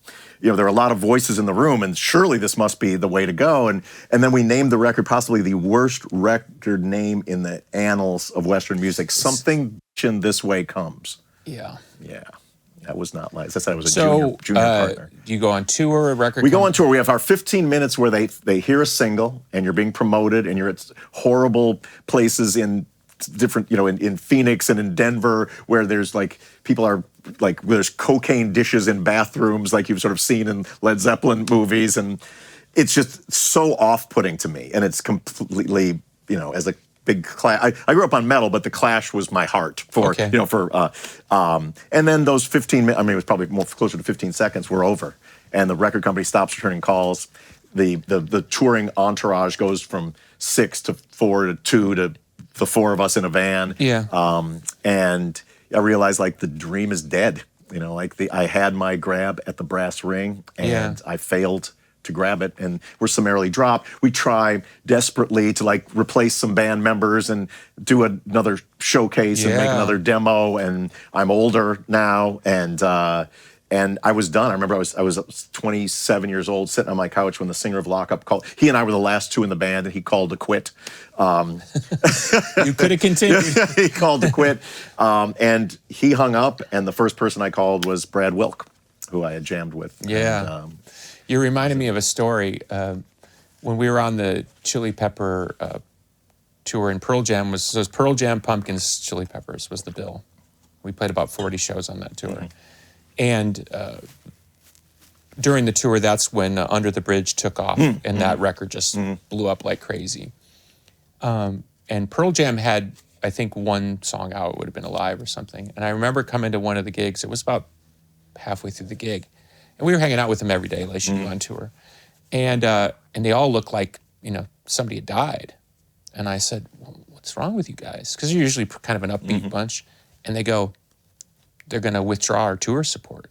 there are a lot of voices in the room, and surely this must be the way to go. And then we named the record possibly the worst record name in the annals of Western music. Something in This Way Comes. Yeah. That was not nice. I said I was a junior partner. Do you go on tour, We go on tour. We have our 15 minutes where they hear a single, and you're being promoted, and you're at horrible places in different, in Phoenix and in Denver, where there's people are there's cocaine dishes in bathrooms, like you've sort of seen in Led Zeppelin movies, and it's just so off-putting to me, and it's completely, as a big Clash. I grew up on metal, but the Clash was my heart for, and then those 15 minutes, it was probably more closer to 15 seconds, were over, and the record company stops returning calls. The touring entourage goes from 6 to 4 to 2 to the 4 of us in a van. Yeah. And I realized the dream is dead. You know, like I had my grab at the brass ring, and I failed to grab it, and we're summarily dropped. We try desperately to like replace some band members and do another showcase and make another demo. And I'm older now, and I was done. I remember I was 27 years old, sitting on my couch when the singer of Lockup called. He and I were the last two in the band, and he called to quit. You could have continued. He called to quit, and he hung up. And the first person I called was Brad Wilk, who I had jammed with. Yeah. And, you reminded me of a story. When we were on the Chili Pepper tour, and Pearl Jam was Pearl Jam, Pumpkins, Chili Peppers was the bill. We played about 40 shows on that tour. And during the tour, that's when Under the Bridge took off, and that record just blew up like crazy. And Pearl Jam had, I think, one song out. It would have been Alive or something. And I remember coming to one of the gigs. It was about halfway through the gig. And we were hanging out with them every day, like you do on tour. And they all looked like, you know, somebody had died. And I said, well, what's wrong with you guys? Because you're usually kind of an upbeat bunch. And they go, they're going to withdraw our tour support.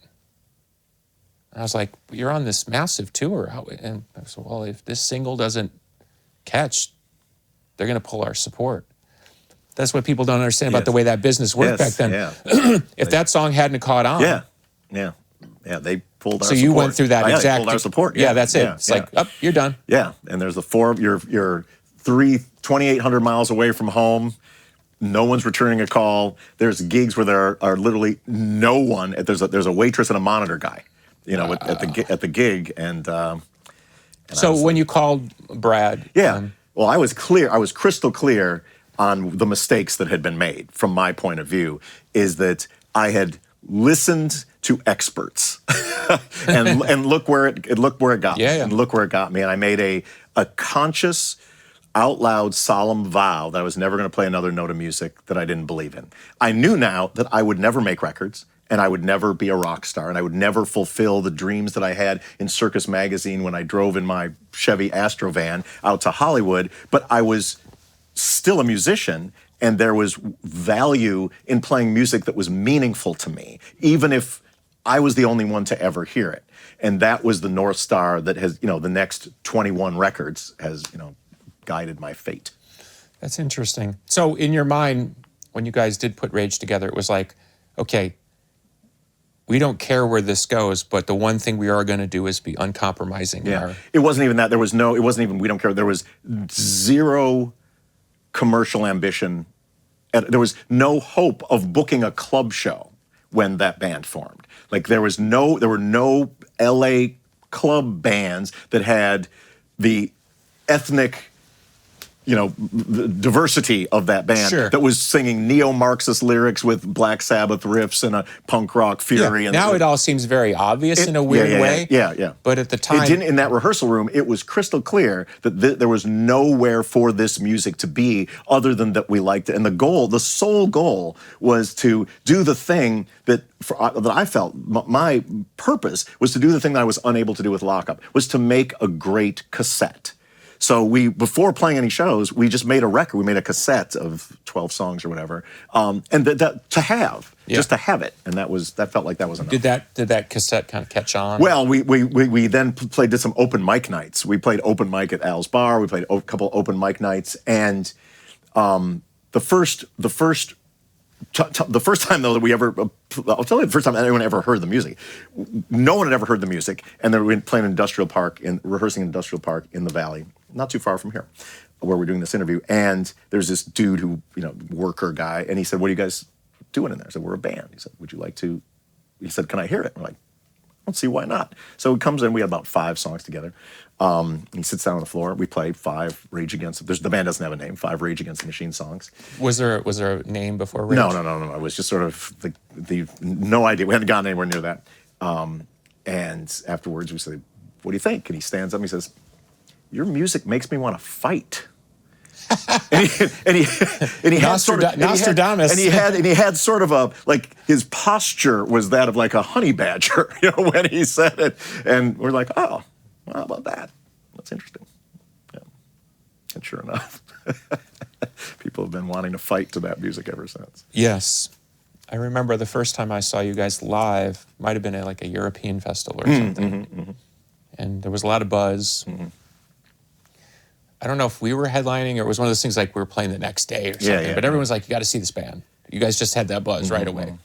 And I was like, you're on this massive tour. And I said, well, if this single doesn't catch, they're going to pull our support. That's what people don't understand about the way that business worked back then. If that song hadn't caught on. They pulled our support. So you went through that exactly. exact. They pulled our support. Yeah, that's it. It's like, you're done. Yeah, and there's the you're 2,800 miles away from home. No one's returning a call. There's gigs where there are literally no one. There's a waitress and a monitor guy, you know, at the gig. And so when you called Brad, well, I was clear. I was crystal clear on the mistakes that had been made. From my point of view, is that I had listened to experts, and look where it got me. And look where it got me. And I made a conscious, out loud, solemn vow that I was never going to play another note of music that I didn't believe in. I knew now that I would never make records, and I would never be a rock star, and I would never fulfill the dreams that I had in Circus Magazine when I drove in my Chevy Astro van out to Hollywood. But I was still a musician, and there was value in playing music that was meaningful to me, even if I was the only one to ever hear it. And that was the North Star that has, you know, the next 21 records has, you know, guided my fate. That's interesting. So in your mind, when you guys did put Rage together, it was like, okay, we don't care where this goes, but the one thing we are going to do is be uncompromising. It wasn't even that. It wasn't even we don't care. There was zero commercial ambition. There was no hope of booking a club show when that band formed. Like there were no LA club bands that had the ethnic, you know, the diversity of that band that was singing neo-Marxist lyrics with Black Sabbath riffs and a punk rock fury. And now it all seems very obvious in a weird way. Yeah. But at the time, it didn't, in that rehearsal room, it was crystal clear that there was nowhere for this music to be other than that we liked it. And the sole goal was to do the thing that I felt my purpose was to do the thing that I was unable to do with Lockup, was to make a great cassette. So before playing any shows, we just made a record. We made a cassette of 12 songs or whatever, and just to have it, and that felt like that was enough. Did that cassette kind of catch on? Well, we then did some open mic nights. We played open mic at Al's Bar. We played a couple open mic nights, and the first time though that we ever, I'll tell you the first time anyone ever heard the music. No one had ever heard the music, and they were playing rehearsing Industrial Park in the Valley, not too far from here, where we're doing this interview. And there's this dude who, you know, worker guy, and he said, "What are you guys doing in there?" I said, "We're a band." He said, "Would you like to?" He said, "Can I hear it?" We're like, "Let's see, why not?" So he comes in. We had about 5 songs together. He sits down on the floor. We play 5 Rage Against. The band doesn't have a name. 5 Rage Against the Machine songs. Was there a name before Rage? No. It was just sort of the no idea. We hadn't gotten anywhere near that. And afterwards, we said, "What do you think?" And he stands up and he says, "Your music makes me want to fight." and he had sort of Nostradamus. And he had sort of a, like, his posture was that of like a honey badger, you know, when he said it. And we're like, "Oh, well, how about that? That's interesting." Yeah. And sure enough, people have been wanting to fight to that music ever since. Yes. I remember the first time I saw you guys live, might have been at like a European festival or something. And there was a lot of buzz. I don't know if we were headlining or it was one of those things like we were playing the next day or something. But everyone's like, you got to see this band. You guys just had that buzz right away.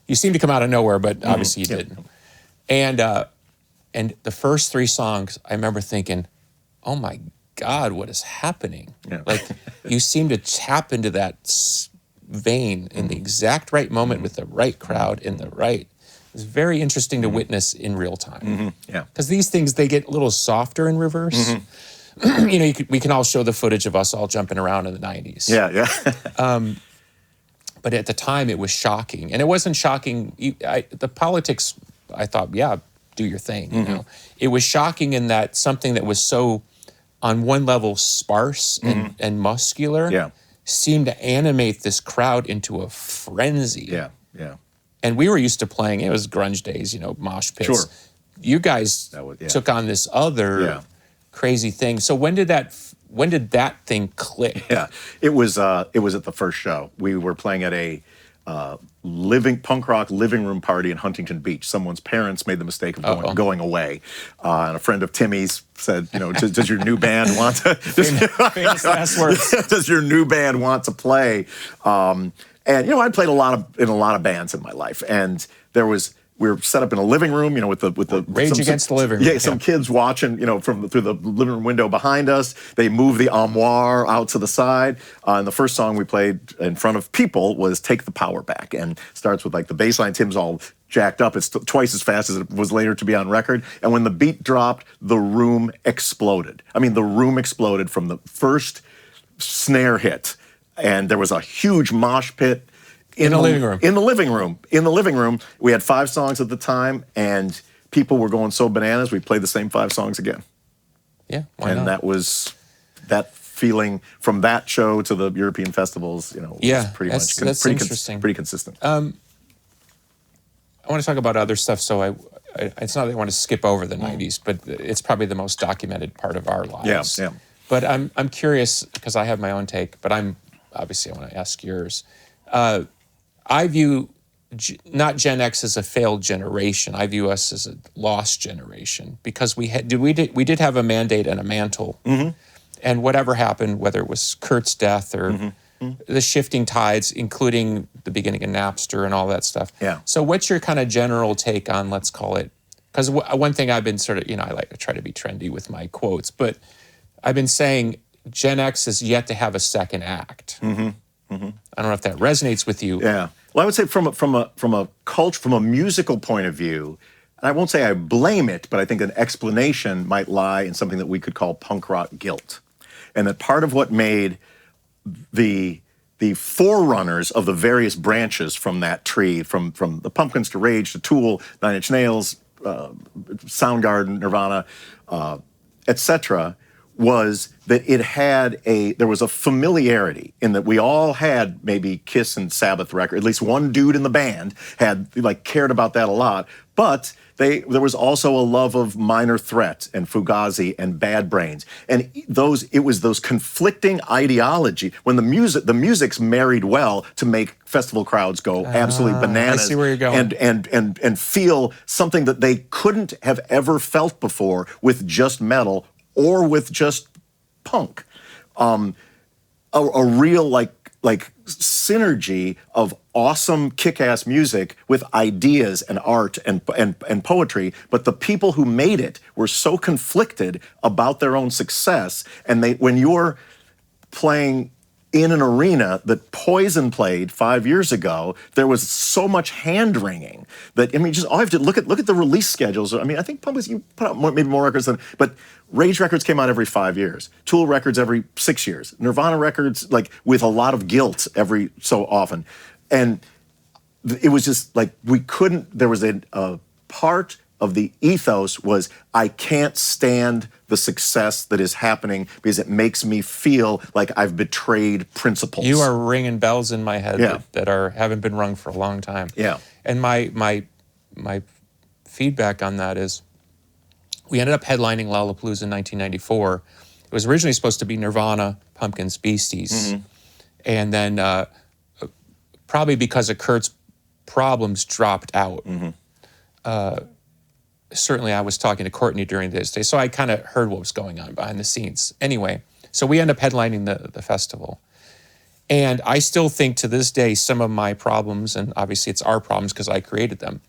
You seemed to come out of nowhere, but obviously you didn't. And the first 3 songs, I remember thinking, oh my God, what is happening? Like, you seem to tap into that vein in the exact right moment with the right crowd in the right. It's very interesting to witness in real time. Because these things, they get a little softer in reverse. You know, we can all show the footage of us all jumping around in the 90s. But at the time, it was shocking. And it wasn't shocking. The politics, I thought, yeah, do your thing. You know, it was shocking in that something that was so, on one level, sparse and muscular, seemed to animate this crowd into a frenzy. And we were used to playing, it was grunge days, you know, mosh pits. You guys took on this other crazy thing. So when did that thing click? It was at the first show. We were playing at a punk rock living room party in Huntington Beach. Someone's parents made the mistake of going away, and a friend of Timmy's said, you know, does your new band want to? Famous last words. Does your new band want to play? And you know, I'd played in a lot of bands in my life, and we were set up in a living room, you know, with the Rage Against the living room. Some kids watching, you know, through the living room window behind us. They moved the armoire out to the side, and the first song we played in front of people was "Take the Power Back," and starts with like the bass line. Tim's all jacked up. It's twice as fast as it was later to be on record. And when the beat dropped, the room exploded. I mean, the room exploded from the first snare hit. And there was a huge mosh pit in the living room. In the living room. We had 5 songs at the time, and people were going so bananas, we played the same 5 songs again. Yeah, why not? And that was that feeling from that show to the European festivals, you know, was pretty much that's interesting. Pretty consistent. I want to talk about other stuff, so it's not that I want to skip over the 90s, but it's probably the most documented part of our lives. Yeah. But I'm curious, because I have my own take, but obviously I want to ask yours. I view not Gen X as a failed generation. I view us as a lost generation, because we did have a mandate and a mantle, and whatever happened, whether it was Kurt's death or the shifting tides, including the beginning of Napster and all that stuff. So what's your kind of general take on, let's call it, because one thing I've been sort of, you know, I like to try to be trendy with my quotes, but I've been saying Gen X is yet to have a second act. I don't know if that resonates with you. Yeah. Well, I would say from a musical point of view, and I won't say I blame it, but I think an explanation might lie in something that we could call punk rock guilt. And that part of what made the forerunners of the various branches from that tree, from the Pumpkins to Rage to Tool, Nine Inch Nails, Soundgarden, Nirvana, etc., was that there was a familiarity in that we all had maybe Kiss and Sabbath record. At least one dude in the band had cared about that a lot. But there was also a love of Minor Threat and Fugazi and Bad Brains, and it was those conflicting ideology when the music's married well to make festival crowds go absolutely bananas. I see where you're going. And feel something that they couldn't have ever felt before with just metal or with just punk. A real synergy of awesome kick-ass music with ideas and art and poetry, but the people who made it were so conflicted about their own success. And when you're playing in an arena that Poison played 5 years ago, there was so much hand-wringing that, I mean, just all you have to look at the release schedules. I mean, I think Pumpkins, you put out maybe more records but Rage records came out every 5 years. Tool records every 6 years. Nirvana records, with a lot of guilt every so often. And it was just there was a part of the ethos was, I can't stand the success that is happening because it makes me feel like I've betrayed principles. You are ringing bells in my head that haven't been rung for a long time. Yeah. And my feedback on that is, we ended up headlining Lollapalooza in 1994. It was originally supposed to be Nirvana, Pumpkins, Beasties. And then probably because of Kurt's problems dropped out. Certainly I was talking to Courtney during this day, so I kind of heard what was going on behind the scenes. Anyway, so we end up headlining the festival. And I still think to this day some of my problems, and obviously it's our problems because I created them,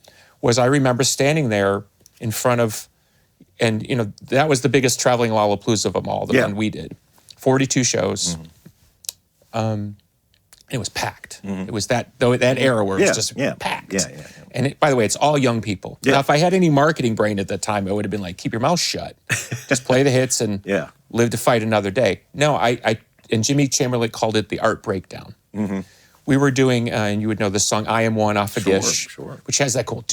was I remember standing there in front of, and that was the biggest traveling Lollapalooza of them all, the one we did. 42 shows. It was packed. It was that era where it was just packed. And by the way, it's all young people. Now, if I had any marketing brain at that time, I would have been like, keep your mouth shut. Just play the hits and live to fight another day. No, and Jimmy Chamberlain called it the art breakdown. We were doing, and you would know the song I Am One off a dish, which has that cool.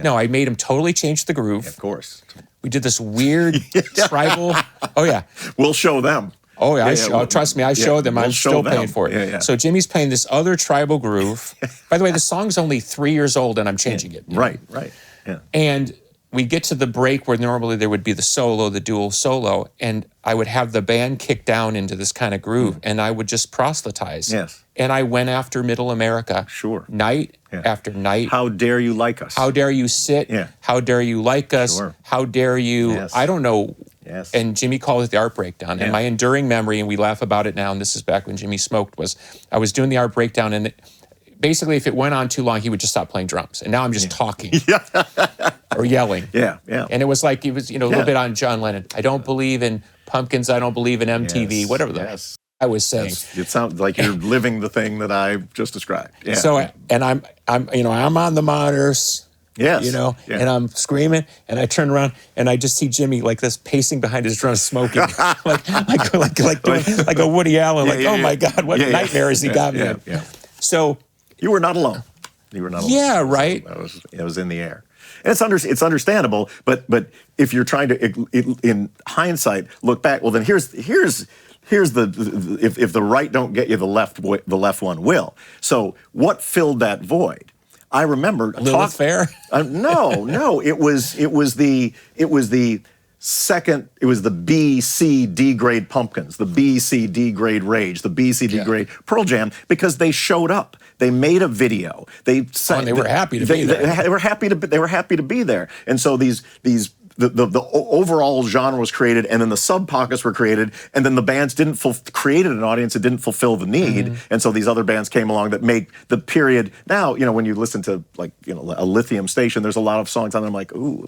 No, I made him totally change the groove. Of course. We did this weird tribal. Oh, yeah. We'll show them. Oh, yeah. Trust me, I showed them. I'm still paying for it. So Jimmy's playing this other tribal groove. By the way, the song's only 3 years old, and I'm changing it. Right. Yeah. And we get to the break where normally there would be the solo, the dual solo, and I would have the band kick down into this kind of groove, and I would just proselytize. Yes. And I went after Middle America. Sure. Night after night. How dare you like us? How dare you sit? Yeah. How dare you like us? Sure. How dare you? Yes. I don't know. Yes. And Jimmy called it the art breakdown. And my enduring memory, and we laugh about it now, and this is back when Jimmy smoked, was I was doing the art breakdown, and basically if it went on too long, he would just stop playing drums. And now I'm just talking or yelling. Yeah. And it was like, it was, a little bit on John Lennon. I don't believe in pumpkins. I don't believe in MTV, whatever I was saying. It sounds like you're living the thing that I just described. Yeah. So, and I'm on the monitors. Yes. And I'm screaming, and I turn around, and I just see Jimmy like this pacing behind his drums, smoking, like a Woody Allen, oh my God, what nightmare has he got me in? Yeah. So you were not alone. You were not alone. Yeah, right. It was in the air. And it's understandable, but if you're trying to, in hindsight, look back, well then here's the if the right don't get you, the left one will. So what filled that void? I remember Lilith Fair. No. It was the second. It was the B, C, D grade Pumpkins, the B, C, D grade Rage, the B, C, D grade Pearl Jam, because they showed up. They made a video. They were happy to be there. They were happy to be there. And so the overall genre was created, and then the sub pockets were created, and then the bands created an audience that didn't fulfill the need, and so these other bands came along that make the period. Now, when you listen to a Lithium Station, there's a lot of songs on there. I'm like, ooh,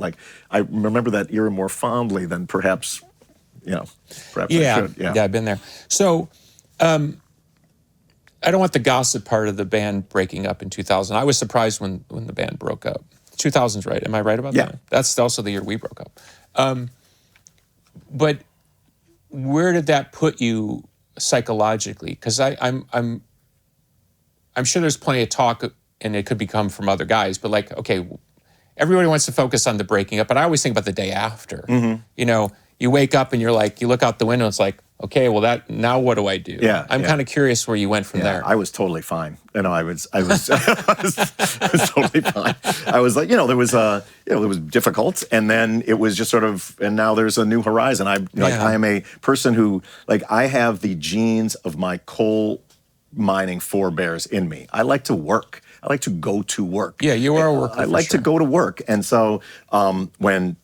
I remember that era more fondly than perhaps I should. Yeah, I've been there. So, I don't want the gossip part of the band breaking up in 2000. I was surprised when the band broke up. 2000's right. Am I right about that? That's also the year we broke up. But where did that put you psychologically? Because I'm sure there's plenty of talk, and it could come from other guys. But okay, everybody wants to focus on the breaking up, but I always think about the day after. You wake up and you're like, you look out the window, and it's like, okay, well now what do I do? Yeah, I'm kind of curious where you went from there. I was totally fine. I was I was totally fine. I was like, there was it was difficult, and then it was just sort of, and now there's a new horizon. I am a person who I have the genes of my coal mining forebears in me. I like to work. I like to go to work. Yeah, you are a worker. I like to go to work, and so when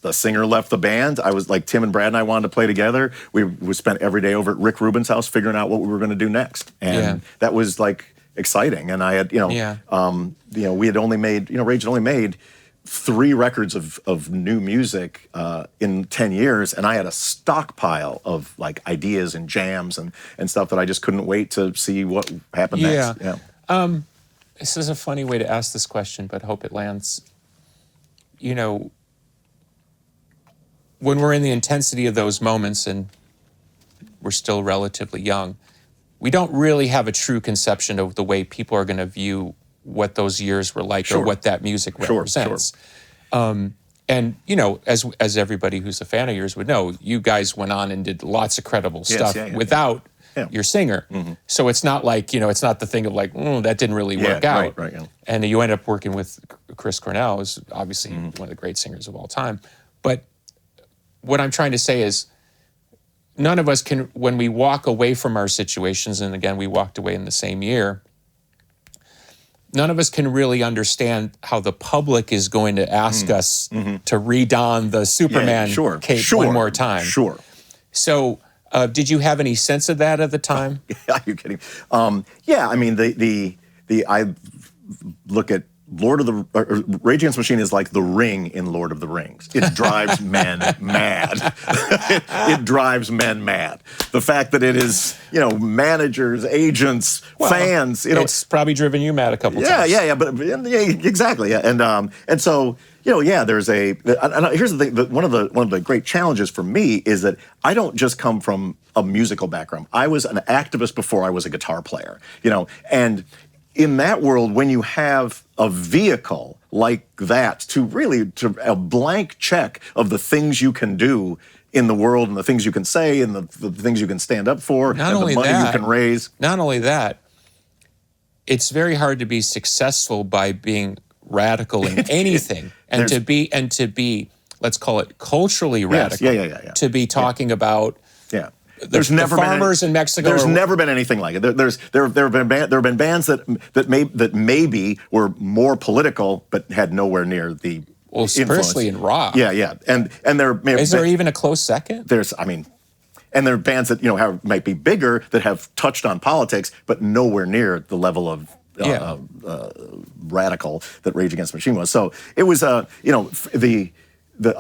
the singer left the band, I was like, Tim and Brad and I wanted to play together. We spent every day over at Rick Rubin's house figuring out what we were going to do next. And that was exciting. And I had, we had only made, Rage had only made 3 records of new music in 10 years. And I had a stockpile of ideas and jams and stuff that I just couldn't wait to see what happened next. Yeah. This is a funny way to ask this question, but hope it lands. When we're in the intensity of those moments and we're still relatively young, we don't really have a true conception of the way people are going to view what those years were like or what that music represents. Sure. And, as everybody who's a fan of yours would know, you guys went on and did lots of credible stuff without your singer. Mm-hmm. So it's not it's not the thing of that didn't really work out. Right. And you end up working with Chris Cornell, who's obviously one of the great singers of all time. But what I'm trying to say is none of us can, when we walk away from our situations, and again, we walked away in the same year, none of us can really understand how the public is going to ask us to redon the Superman cape one more time. Sure. So, did you have any sense of that at the time? Are you kidding? Yeah, I mean, I look at Rage Against the Machine is like the Ring in Lord of the Rings. It drives men mad. It drives men mad. The fact that it is, managers, agents, fans. It's probably driven you mad a couple times. Yeah, exactly. Yeah, and so. There's here's the thing. One of the great challenges for me is that I don't just come from a musical background. I was an activist before I was a guitar player. And in that world, when you have a vehicle like that to a blank check of the things you can do in the world and the things you can say and the things you can stand up for and the money you can raise. Not only that, it's very hard to be successful by being radical in anything and to be let's call it culturally radical. Yeah. To be talking about there's never the farmers in Mexico. There's never been anything like it. There have been bands that maybe were more political but had nowhere near the influence. Especially in rock. Yeah. And is there even a close second? And there are bands that might be bigger that have touched on politics but nowhere near the level of radical that Rage Against the Machine was. So it was a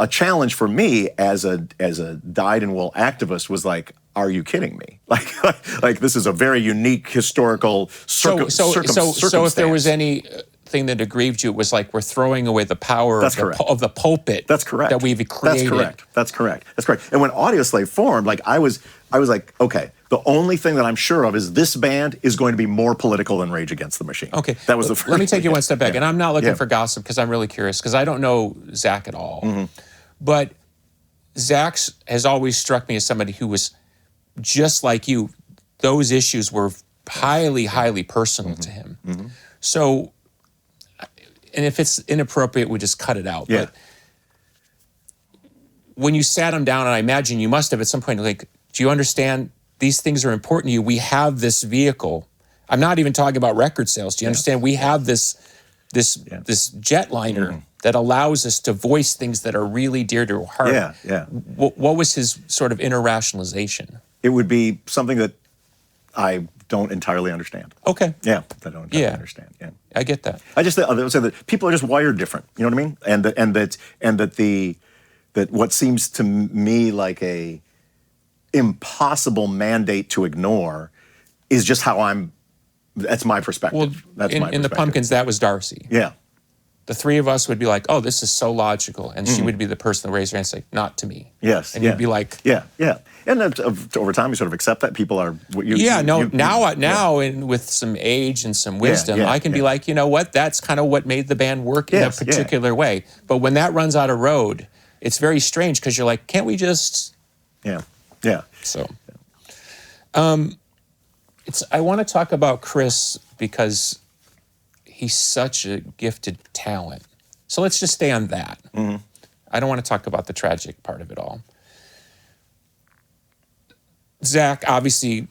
challenge for me as a dyed-in-wool activist was like, are you kidding me? Like this is a very unique historical circumstance. So if there was anything that aggrieved you, it was like we're throwing away the power of the pulpit. That's correct. That we've created. That's correct. And when Audioslave formed, I was like, okay, the only thing that I'm sure of is this band is going to be more political than Rage Against the Machine. Okay. That was the first. Let me take you one step back. And I'm not looking for gossip because I'm really curious because I don't know Zach at all. Mm-hmm. But Zach has always struck me as somebody who was just like you. Those issues were highly, highly personal to him. Mm-hmm. So, and if it's inappropriate, we just cut it out. Yeah. But when you sat him down, and I imagine you must have at some point, like, do you understand these things are important to you? We have this vehicle. I'm not even talking about record sales. Do you understand? We have this jetliner that allows us to voice things that are really dear to our heart. Yeah. What was his sort of inner rationalization? It would be something that I don't entirely understand. Okay. Yeah, I don't entirely understand. Yeah, I get that. I would say that people are just wired different. You know what I mean? And that what seems to me like a impossible mandate to ignore is just how that's my perspective. Well, that's my perspective. In the Pumpkins, that was Darcy. Yeah. The three of us would be like, oh, this is so logical. And she would be the person that raised her hand and say, not to me. Yes. And you'd be like... Yeah. And then over time, you sort of accept that people are... Now with some age and some wisdom, I can be like, you know what? That's kind of what made the band work in a particular way. But when that runs out of road, it's very strange because you're like, can't we just... Yeah. So... I want to talk about Chris because he's such a gifted talent. So let's just stay on that. Mm-hmm. I don't want to talk about the tragic part of it all. Zach, obviously,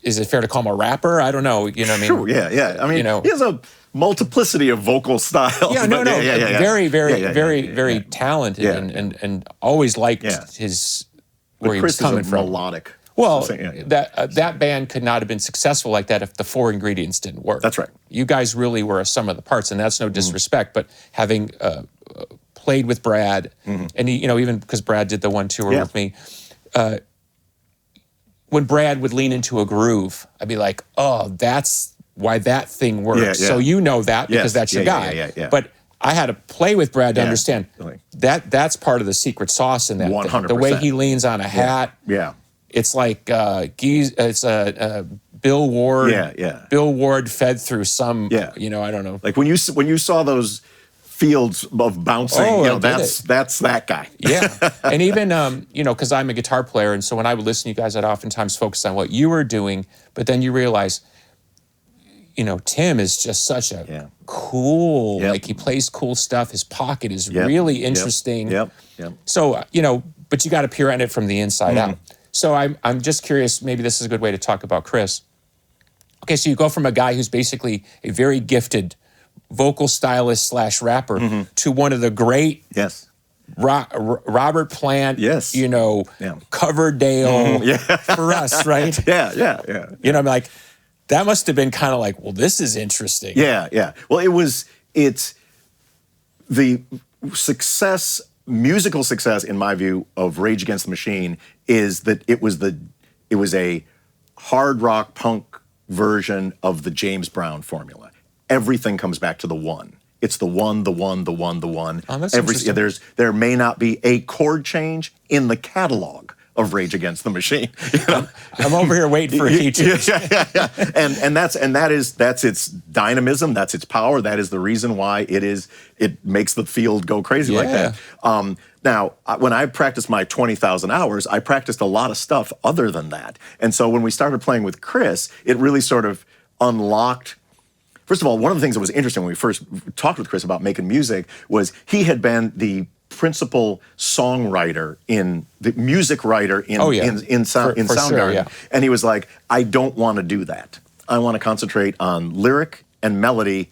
is it fair to call him a rapper? I don't know. You know what I mean? Sure, yeah. I mean, he has a multiplicity of vocal styles. Yeah, no. Very talented and always liked his where he was coming from. Melodic. Well, that band could not have been successful like that if the four ingredients didn't work. That's right. You guys really were a sum of the parts, and that's no disrespect. But having played with Brad, and even because Brad did the one tour with me, when Brad would lean into a groove, I'd be like, "Oh, that's why that thing works." So you know that because that's your guy. But I had to play with Brad to understand that's part of the secret sauce in that 100%. Thing. The way he leans on a hat. Yeah. It's like Bill Ward. Bill Ward fed through some. I don't know. Like when you saw those fields of bouncing, that's that guy. Yeah, and even because I'm a guitar player, and so when I would listen to you guys, I'd oftentimes focus on what you were doing, but then you realize, Tim is just such a cool. Like he plays cool stuff. His pocket is really interesting. Yep. So but you got to peer at it from the inside out. So I'm just curious, maybe this is a good way to talk about Chris. Okay, so you go from a guy who's basically a very gifted vocal stylist / rapper to one of the great Yes. Robert Plant, Yes. Coverdale for us, right? Yeah. You know, I'm like, that must have been kind of like, well, this is interesting. Yeah. Well, it's the musical success, in my view, of Rage Against the Machine is that it was a hard rock punk version of the James Brown formula. Everything comes back to the one. It's the one. Oh, that's interesting. There may not be a chord change in the catalog of Rage Against the Machine. You know? I'm over here waiting for a key change. Yeah. And that's its dynamism. That's its power. That is the reason why it makes the field go crazy like that. Now, when I practiced my 20,000 hours, I practiced a lot of stuff other than that. And so when we started playing with Chris, it really sort of unlocked. First of all, one of the things that was interesting when we first talked with Chris about making music was he had been the principal songwriter music writer in Soundgarden. And he was like, I don't want to do that. I want to concentrate on lyric and melody.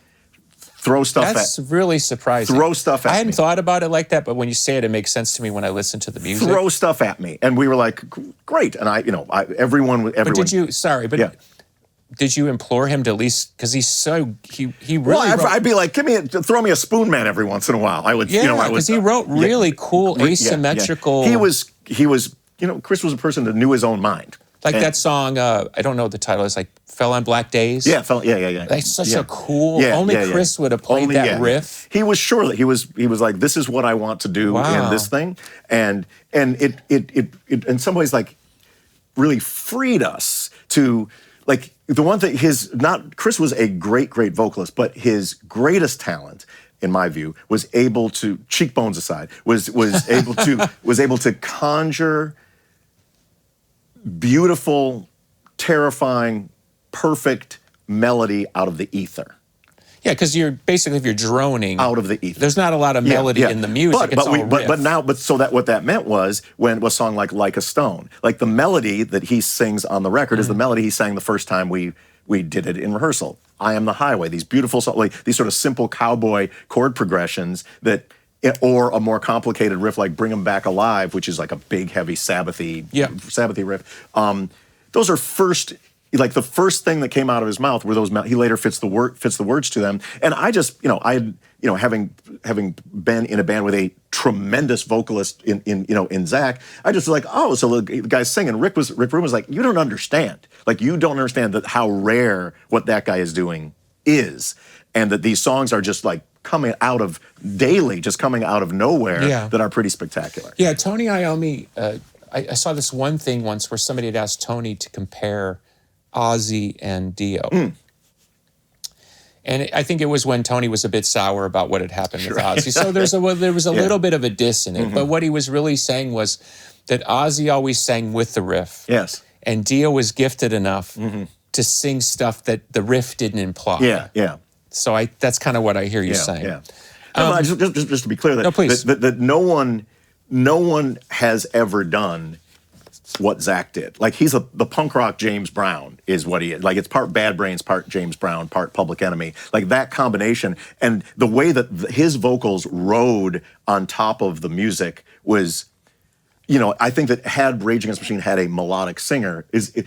That's really surprising. Throw stuff at me. I hadn't thought about it like that, but when you say it, it makes sense to me when I listen to the music. Throw stuff at me. And we were like, great. And everyone. But did you, did you implore him to at least, because he really wrote, I'd be like, throw me a Spoon Man every once in a while. I would, because he wrote really cool, asymmetrical. He was, Chris was a person that knew his own mind. Like that song, I don't know what the title is, like Fell on Black Days. Yeah. That's such a cool, only Chris would have played that riff. He was sure that he was like, this is what I want to do in this thing. And it in some ways like really freed us to, like, the one thing, Chris was a great vocalist, but his greatest talent, in my view, was able to, cheekbones aside, was able to conjure beautiful, terrifying, perfect melody out of the ether. Yeah, because if you're droning out of the ether, there's not a lot of melody in the music. What that meant was when a song like a Stone, like the melody that he sings on the record is the melody he sang the first time we did it in rehearsal. I Am the Highway. These beautiful, like these sort of simple cowboy chord progressions or a more complicated riff like Bring 'Em Back Alive, which is like a big, heavy Sabbathy riff. Those are the first thing that came out of his mouth were those. He later fits the words to them. And I just, having been in a band with a tremendous vocalist in Zach, I just was like, oh, so the guy's singing. Rick Rubin was like, you don't understand. Like, you don't understand how rare what that guy is doing is, and that these songs are just like coming out of nowhere that are pretty spectacular. Yeah, Tony Iommi, I saw this one thing once where somebody had asked Tony to compare Ozzy and Dio. And I think it was when Tony was a bit sour about what had happened with Ozzy. So there was a little bit of a diss in it. But what he was really saying was that Ozzy always sang with the riff. Yes. And Dio was gifted enough to sing stuff that the riff didn't imply. Yeah. So that's kind of what I hear you saying. Yeah. Just to be clear, that no one has ever done what Zach did. Like, he's the punk rock James Brown is what he is. Like, it's part Bad Brains, part James Brown, part Public Enemy. Like, that combination and the way that his vocals rode on top of the music was, I think that had Rage Against the Machine had a melodic singer, it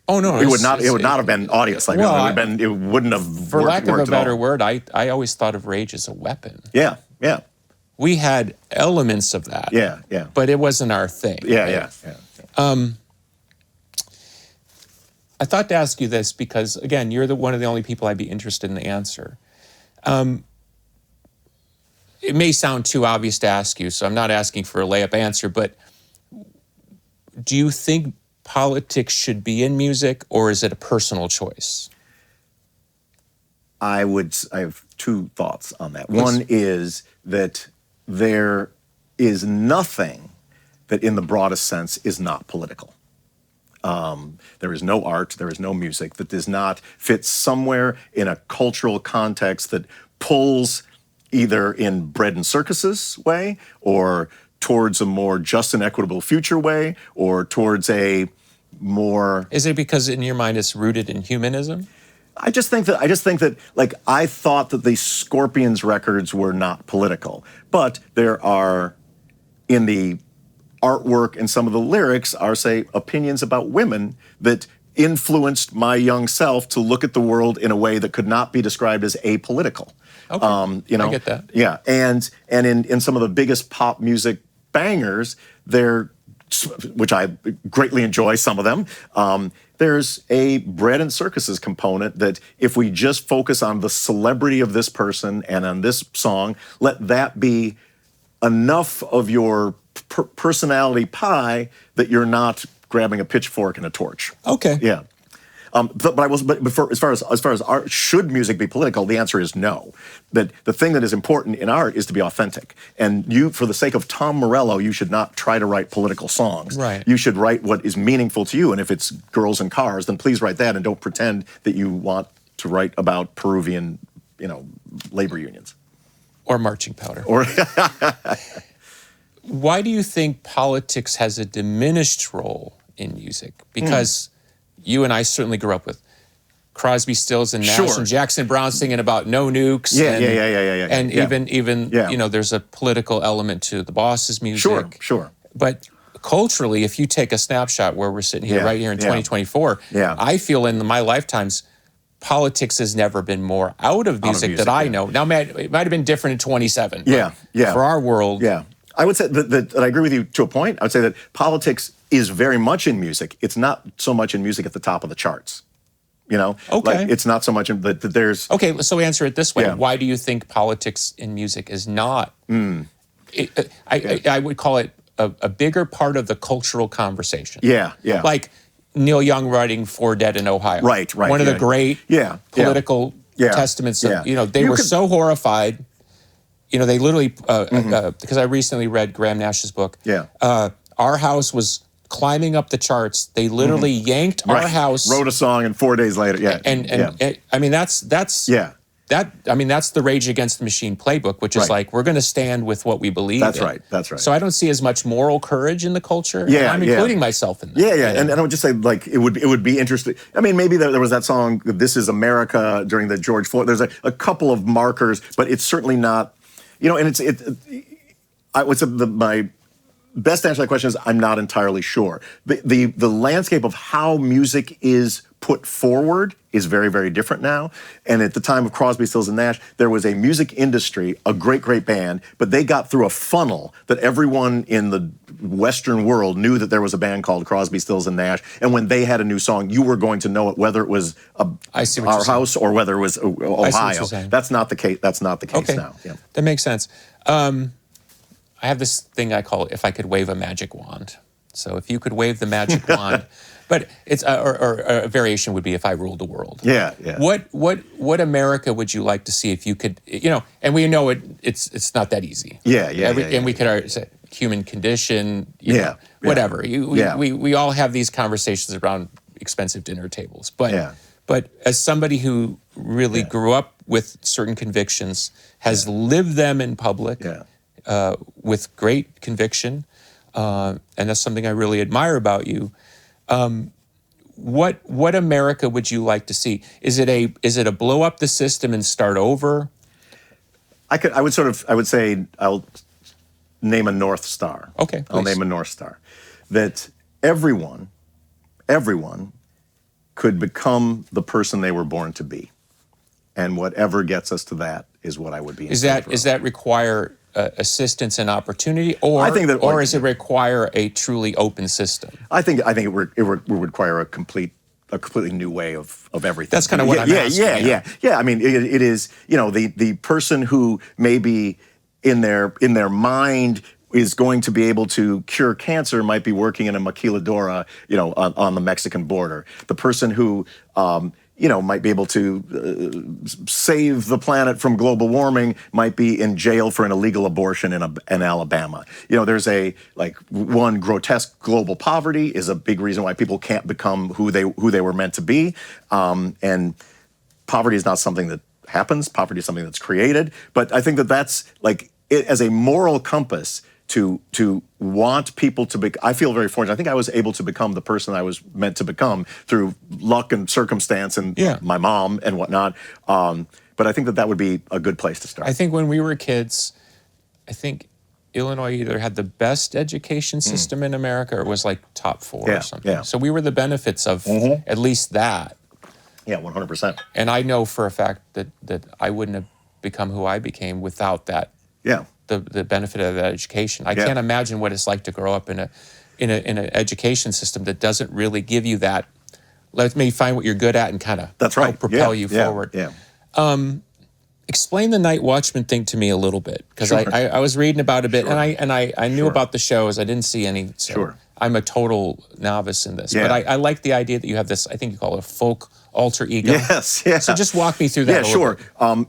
would not have been Audioslave. It wouldn't have. For lack of a better word, I always thought of Rage as a weapon. Yeah. We had elements of that. Yeah. But it wasn't our thing. Yeah. I thought to ask you this because, again, you're one of the only people I'd be interested in the answer. It may sound too obvious to ask you, so I'm not asking for a layup answer, but do you think politics should be in music, or is it a personal choice? I have two thoughts on that. One is that there is nothing that in the broadest sense is not political. There is no art, there is no music that does not fit somewhere in a cultural context that pulls either in bread and circuses way, or towards a more just and equitable future way, or towards a more... Is it because in your mind it's rooted in humanism? I just think that like I thought that the Scorpions records were not political, but there are in the artwork and some of the lyrics are, say, opinions about women that influenced my young self to look at the world in a way that could not be described as apolitical. Okay, I get that. Yeah, and in some of the biggest pop music bangers, which I greatly enjoy some of them, there's a bread and circuses component that if we just focus on the celebrity of this person and on this song, let that be enough of your personality pie that you're not grabbing a pitchfork and a torch. Okay. Yeah. As far as art, should music be political? The answer is no. That the thing that is important in art is to be authentic. And you, for the sake of Tom Morello, you should not try to write political songs. Right. You should write what is meaningful to you. And if it's girls and cars, then please write that and don't pretend that you want to write about Peruvian, labor unions. Or marching powder. Or Why do you think politics has a diminished role in music? Because you and I certainly grew up with Crosby, Stills, and Nash, Sure. and Jackson Brown singing about no nukes. Yeah. And even Yeah. there's a political element to the Boss's music. Sure. But culturally, if you take a snapshot where we're sitting here right here in 2024, I feel in my lifetimes, politics has never been more out of music that I know. Now, it might have been different in 27. Yeah. For our world. Yeah. I would say that I agree with you to a point. I would say that politics is very much in music. It's not so much in music at the top of the charts. Okay. Like, it's not so much in that there's... Okay, so answer it this way. Yeah. Why do you think politics in music is not... I would call it a bigger part of the cultural conversation. Yeah. Like Neil Young writing For Dead in Ohio. Right. One of the great political testaments of, they were so horrified. They literally, because I recently read Graham Nash's book. Yeah. Our house was climbing up the charts. They literally yanked our house. Wrote a song and 4 days later, I mean, that's the Rage Against the Machine playbook, which is like, we're going to stand with what we believe in. That's right. So I don't see as much moral courage in the culture. Yeah, and I'm including myself in that. Yeah. And I would just say, like, it would be interesting. I mean, maybe there was that song, This Is America, during the George Floyd. There's a couple of markers, but it's certainly not, and I would say my best answer to that question is I'm not entirely sure. The landscape of how music is put forward is very, very different now. And at the time of Crosby, Stills, and Nash, there was a music industry, a great, great band, but they got through a funnel that everyone in the Western world knew that there was a band called Crosby, Stills, and Nash. And when they had a new song, you were going to know it, whether it was Our House or whether it was Ohio. That's not the case. That's not the case now. Yeah. That makes sense. I have this thing I call If I Could Wave a Magic Wand. So if you could wave the magic wand, but it's or a variation would be If I Ruled the World. Yeah. What America would you like to see if you could, and we know it's not that easy. And we could say human condition, whatever. We all have these conversations around expensive dinner tables. But as somebody who really grew up with certain convictions, has lived them in public with great conviction, and that's something I really admire about you. What America would you like to see? Is it a blow up the system and start over? I would say I'll name a North Star. Okay, please. I'll name a North Star. That everyone could become the person they were born to be. And whatever gets us to that is what I would be in favor of. Does that require assistance and opportunity, or does it require a truly open system? I think it would require a completely new way of everything. That's kind of what I'm asking. Yeah. I mean, it is. The person who maybe in their mind is going to be able to cure cancer might be working in a maquiladora, on the Mexican border. The person who might be able to save the planet from global warming might be in jail for an illegal abortion in Alabama. There's one grotesque global poverty is a big reason why people can't become who they were meant to be. And poverty is not something that happens. Poverty is something that's created. But I think that's it as a moral compass. to want people to be. I feel very fortunate. I think I was able to become the person I was meant to become through luck and circumstance and my mom and whatnot. But I think that would be a good place to start. I think when we were kids, I think Illinois either had the best education system in America or was like top 4 or something. Yeah. So we were the benefits of at least that. Yeah, 100%. And I know for a fact that I wouldn't have become who I became without that. Yeah. The benefit of that education. I can't imagine what it's like to grow up in an education system that doesn't really give you that. Let me find what you're good at and kind of help propel you forward. Yeah. Explain the Nightwatchman thing to me a little bit, because I was reading about it a bit, and I knew about the shows. I didn't see any. So I'm a total novice in this, but I like the idea that you have this. I think you call it a folk alter ego. Yes, yeah. So just walk me through that. Yeah, sure.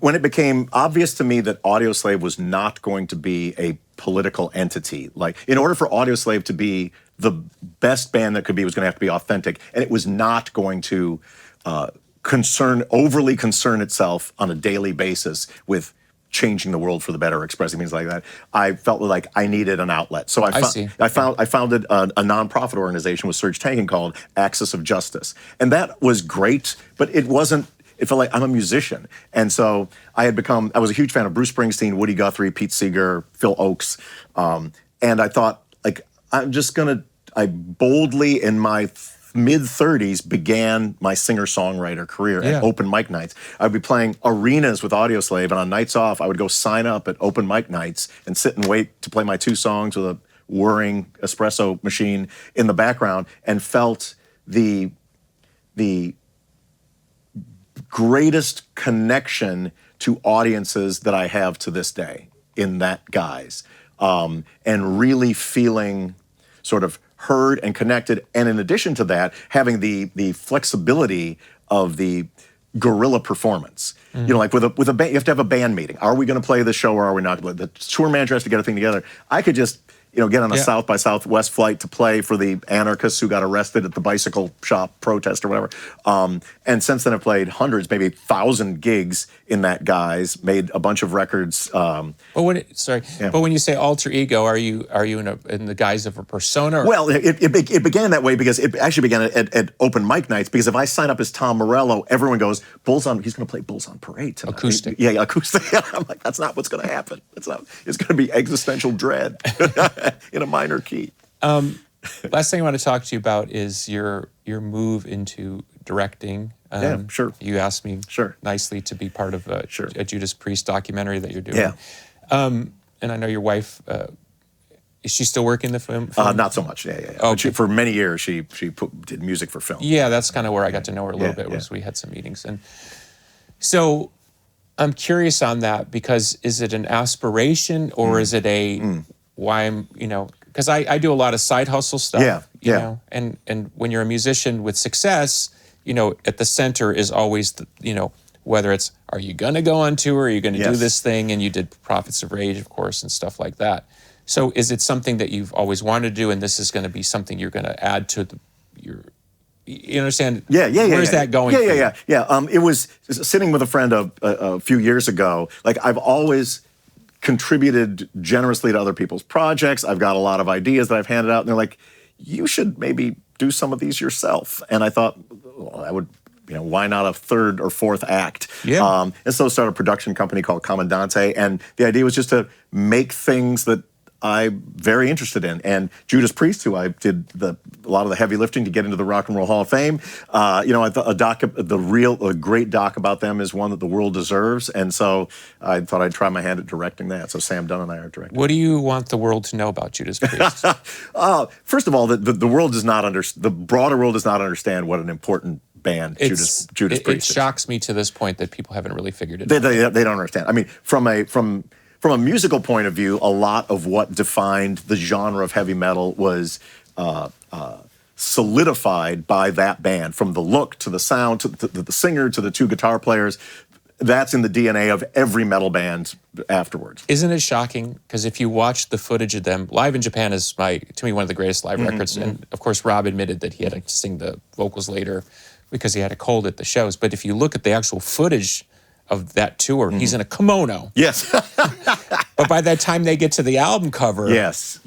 When it became obvious to me that Audioslave was not going to be a political entity, like in order for Audioslave to be the best band that could be, it was going to have to be authentic, and it was not going to overly concern itself on a daily basis with changing the world for the better, expressing things like that. I felt like I needed an outlet. So I founded a nonprofit organization with Serge Tankin called Axis of Justice. And that was great, but it felt like I'm a musician. And so I was a huge fan of Bruce Springsteen, Woody Guthrie, Pete Seeger, Phil Oakes. And I thought, like, I boldly in my mid-30s began my singer-songwriter career at open mic nights. I'd be playing arenas with Audioslave, and on nights off, I would go sign up at open mic nights and sit and wait to play my 2 songs with a whirring espresso machine in the background, and felt the greatest connection to audiences that I have to this day in that guise, and really feeling sort of heard and connected, and in addition to that, having the flexibility of the guerrilla performance. You know, like with a band, you have to have a band meeting. Are we going to play the show or are we not? The tour manager has to get a thing together. I could just get on a South by Southwest flight to play for the anarchists who got arrested at the bicycle shop protest or whatever. And since then I've played hundreds, maybe 1,000 gigs in that guise, made a bunch of records. But when you say alter ego, are you in the guise of a persona? Or? Well, it began that way because it actually began at open mic nights, because if I sign up as Tom Morello, everyone goes, he's going to play Bulls on Parade tonight. Acoustic. Yeah, acoustic. I'm like, that's not what's going to happen. It's going to be existential dread. In a minor key. Last thing I want to talk to you about is your move into directing. Sure. You asked me nicely to be part of a Judas Priest documentary that you're doing. Yeah. And I know your wife, is she still working the film? Not so much. Yeah. Okay. For many years, she did music for film. Yeah, that's kind of where I got to know her a little bit, was we had some meetings. And so I'm curious on that, because is it an aspiration or is it why I'm, because I do a lot of side hustle stuff, you know, and when you're a musician with success, at the center is always, whether it's, are you going to go on tour? Are you going to do this thing? And you did Prophets of Rage, of course, and stuff like that. So is it something that you've always wanted to do, and this is going to be something you're going to add to you understand? Where's that going? Yeah. It was sitting with a friend a few years ago. Like, I've always contributed generously to other people's projects. I've got a lot of ideas that I've handed out, and they're like, you should maybe do some of these yourself. And I thought, well, I would, why not a 3rd or 4th act? Yeah. And so I started a production company called Commandante, and the idea was just to make things that I'm very interested in. And Judas Priest, who I did a lot of the heavy lifting to get into the Rock and Roll Hall of Fame, I thought a great doc about them is one that the world deserves. And so I thought I'd try my hand at directing that. So Sam Dunn and I are directing. What do you want the world to know about Judas Priest? First of all, the world does not the broader world does not understand what an important band Judas Priest is. It shocks me to this point that people haven't really figured it out. They don't understand. I mean, from a musical point of view, a lot of what defined the genre of heavy metal was solidified by that band, from the look to the sound to the singer to the 2 guitar players. That's in the DNA of every metal band afterwards. Isn't it shocking? Because if you watch the footage of them live in Japan, is to me one of the greatest live records. And of course, Rob admitted that he had to sing the vocals later because he had a cold at the shows. But if you look at the actual footage of that tour. He's in a kimono. Yes. But by that time they get to the album cover, Yes.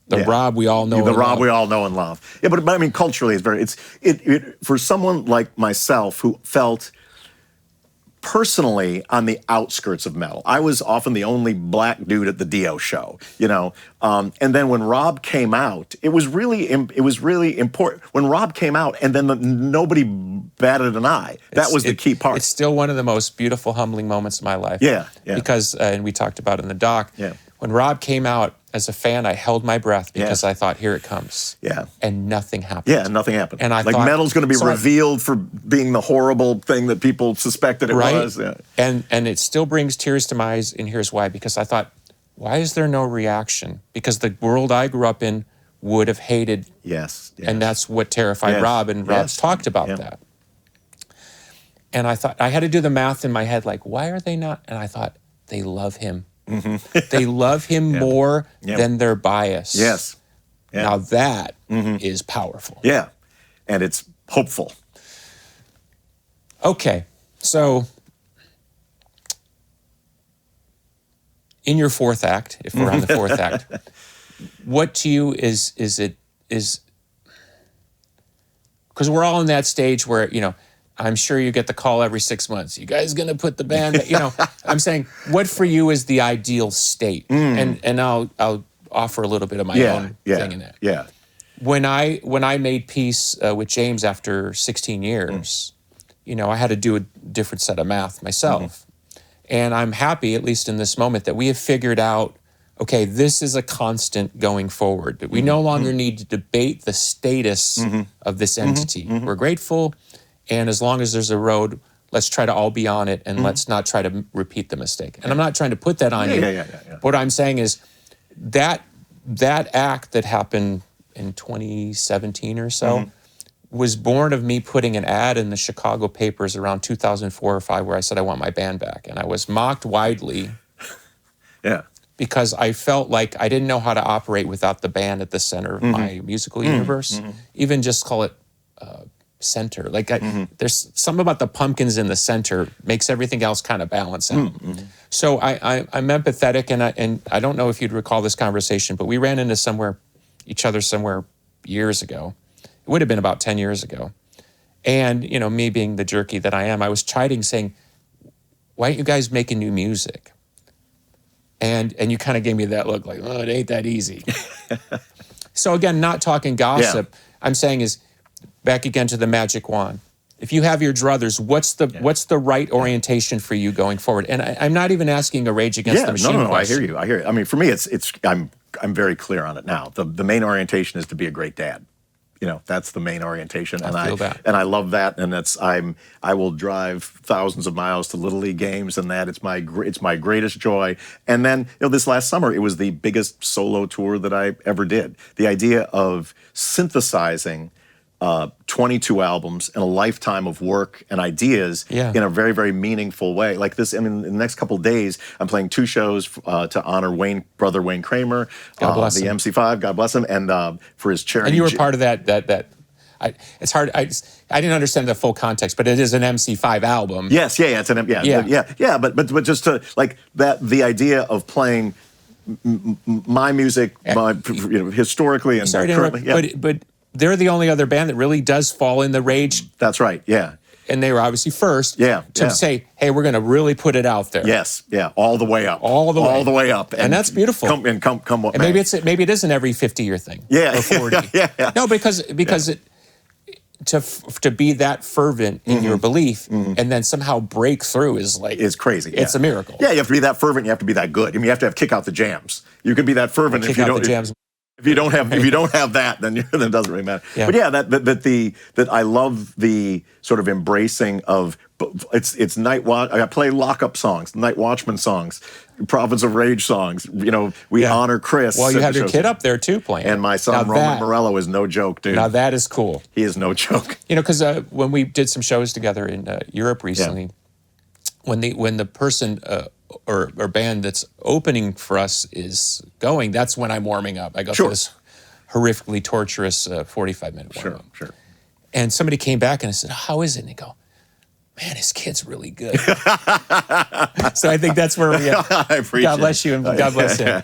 the Rob we all know, the and Rob love. we all know and love. Yeah, but I mean, culturally, it for someone like myself who felt personally on the outskirts of metal. I was often the only black dude at the Dio show, and then when Rob came out, it was really important. When Rob came out, and then nobody batted an eye. That was the key part. It's still one of the most beautiful, humbling moments of my life. Yeah. Because, and we talked about it in the doc. Yeah. When Rob came out, as a fan, I held my breath because I thought, here it comes. Yeah. And nothing happened. Yeah, nothing happened. And I thought, metal's going to be revealed for being the horrible thing that people suspected it was. Yeah. And it still brings tears to my eyes, and here's why. Because I thought, why is there no reaction? Because the world I grew up in would have hated. Yes. And that's what terrified Rob, and Rob's talked about that. And I thought, I had to do the math in my head, like, why are they not? And I thought, they love him. They love him more than their bias. Yes. Yeah. Now that is powerful. Yeah. And it's hopeful. Okay. So in your fourth act, if we're on the fourth act, what to you is because we're all in that stage where, I'm sure you get the call every 6 months. You guys going to put the band, I'm saying, what for you is the ideal state? And I'll offer a little bit of my own thing in that. Yeah. When I made peace with James after 16 years, I had to do a different set of math myself. And I'm happy, at least in this moment, that we have figured out, okay, this is a constant going forward. We no longer need to debate the status of this entity. We're grateful. And as long as there's a road, let's try to all be on it, and let's not try to repeat the mistake. And I'm not trying to put that on you. Yeah. What I'm saying is that act that happened in 2017 or so was born of me putting an ad in the Chicago papers around 2004 or 5 where I said I want my band back. And I was mocked widely because I felt like I didn't know how to operate without the band at the center of my musical universe. Even just call it center. Like there's something about the pumpkins in the center makes everything else kind of balance out. So I'm empathetic, and I don't know if you'd recall this conversation, but we ran into each other somewhere years ago. It would have been about 10 years ago. And, me being the jerky that I am, I was chiding saying, why aren't you guys making new music? And you kind of gave me that look like, oh, it ain't that easy. So again, not talking gossip, I'm saying is, back again to the magic wand. If you have your druthers, what's the right orientation for you going forward? And I'm not even asking a Rage Against the Machine question. I hear you. I mean, for me, I'm very clear on it now. The main orientation is to be a great dad. That's the main orientation, and I love that. And I will drive thousands of miles to Little League games, and it's my greatest joy. And then this last summer, it was the biggest solo tour that I ever did. The idea of synthesizing 22 albums and a lifetime of work and ideas in a very, very meaningful way. Like this, in the next couple of days, I'm playing 2 shows to honor brother Wayne Kramer, God bless him. the MC5, God bless him, and for his charity. And you were part of that. It's hard. I didn't understand the full context, but it is an MC5 album. Yes, it's an But just to the idea of playing my music, historically and currently. But they're the only other band that really does fall in the Rage. That's right. Yeah. And they were obviously first to say, hey, we're going to really put it out there. Yes. Yeah. All the way up. All the way up. And that's beautiful. Come what and may. maybe it is an every 50-year thing. Yeah. Or 40. Yeah. No, because to be that fervent in your belief and then somehow break through is like... It's crazy. It's a miracle. Yeah, you have to be that fervent. You have to be that good. I mean, you have to kick out the jams. You can be that fervent if you don't... The jams. If you don't have that, then it doesn't really matter. Yeah. But that I love the sort of embracing of it's Nightwatch. I play lockup songs, Nightwatchman songs, Prophets of Rage songs. We honor Chris. Well, you have your kid up there too playing, and my son Tom Morello is no joke, dude. Now that is cool. He is no joke. Because when we did some shows together in Europe recently, when the person. Or band that's opening for us is going, that's when I'm warming up. I go through this horrifically torturous 45-minute warm-up. Sure. And somebody came back and I said, how is it? And they go, man, his kid's really good. So I think that's where we. I appreciate God bless you and God bless him.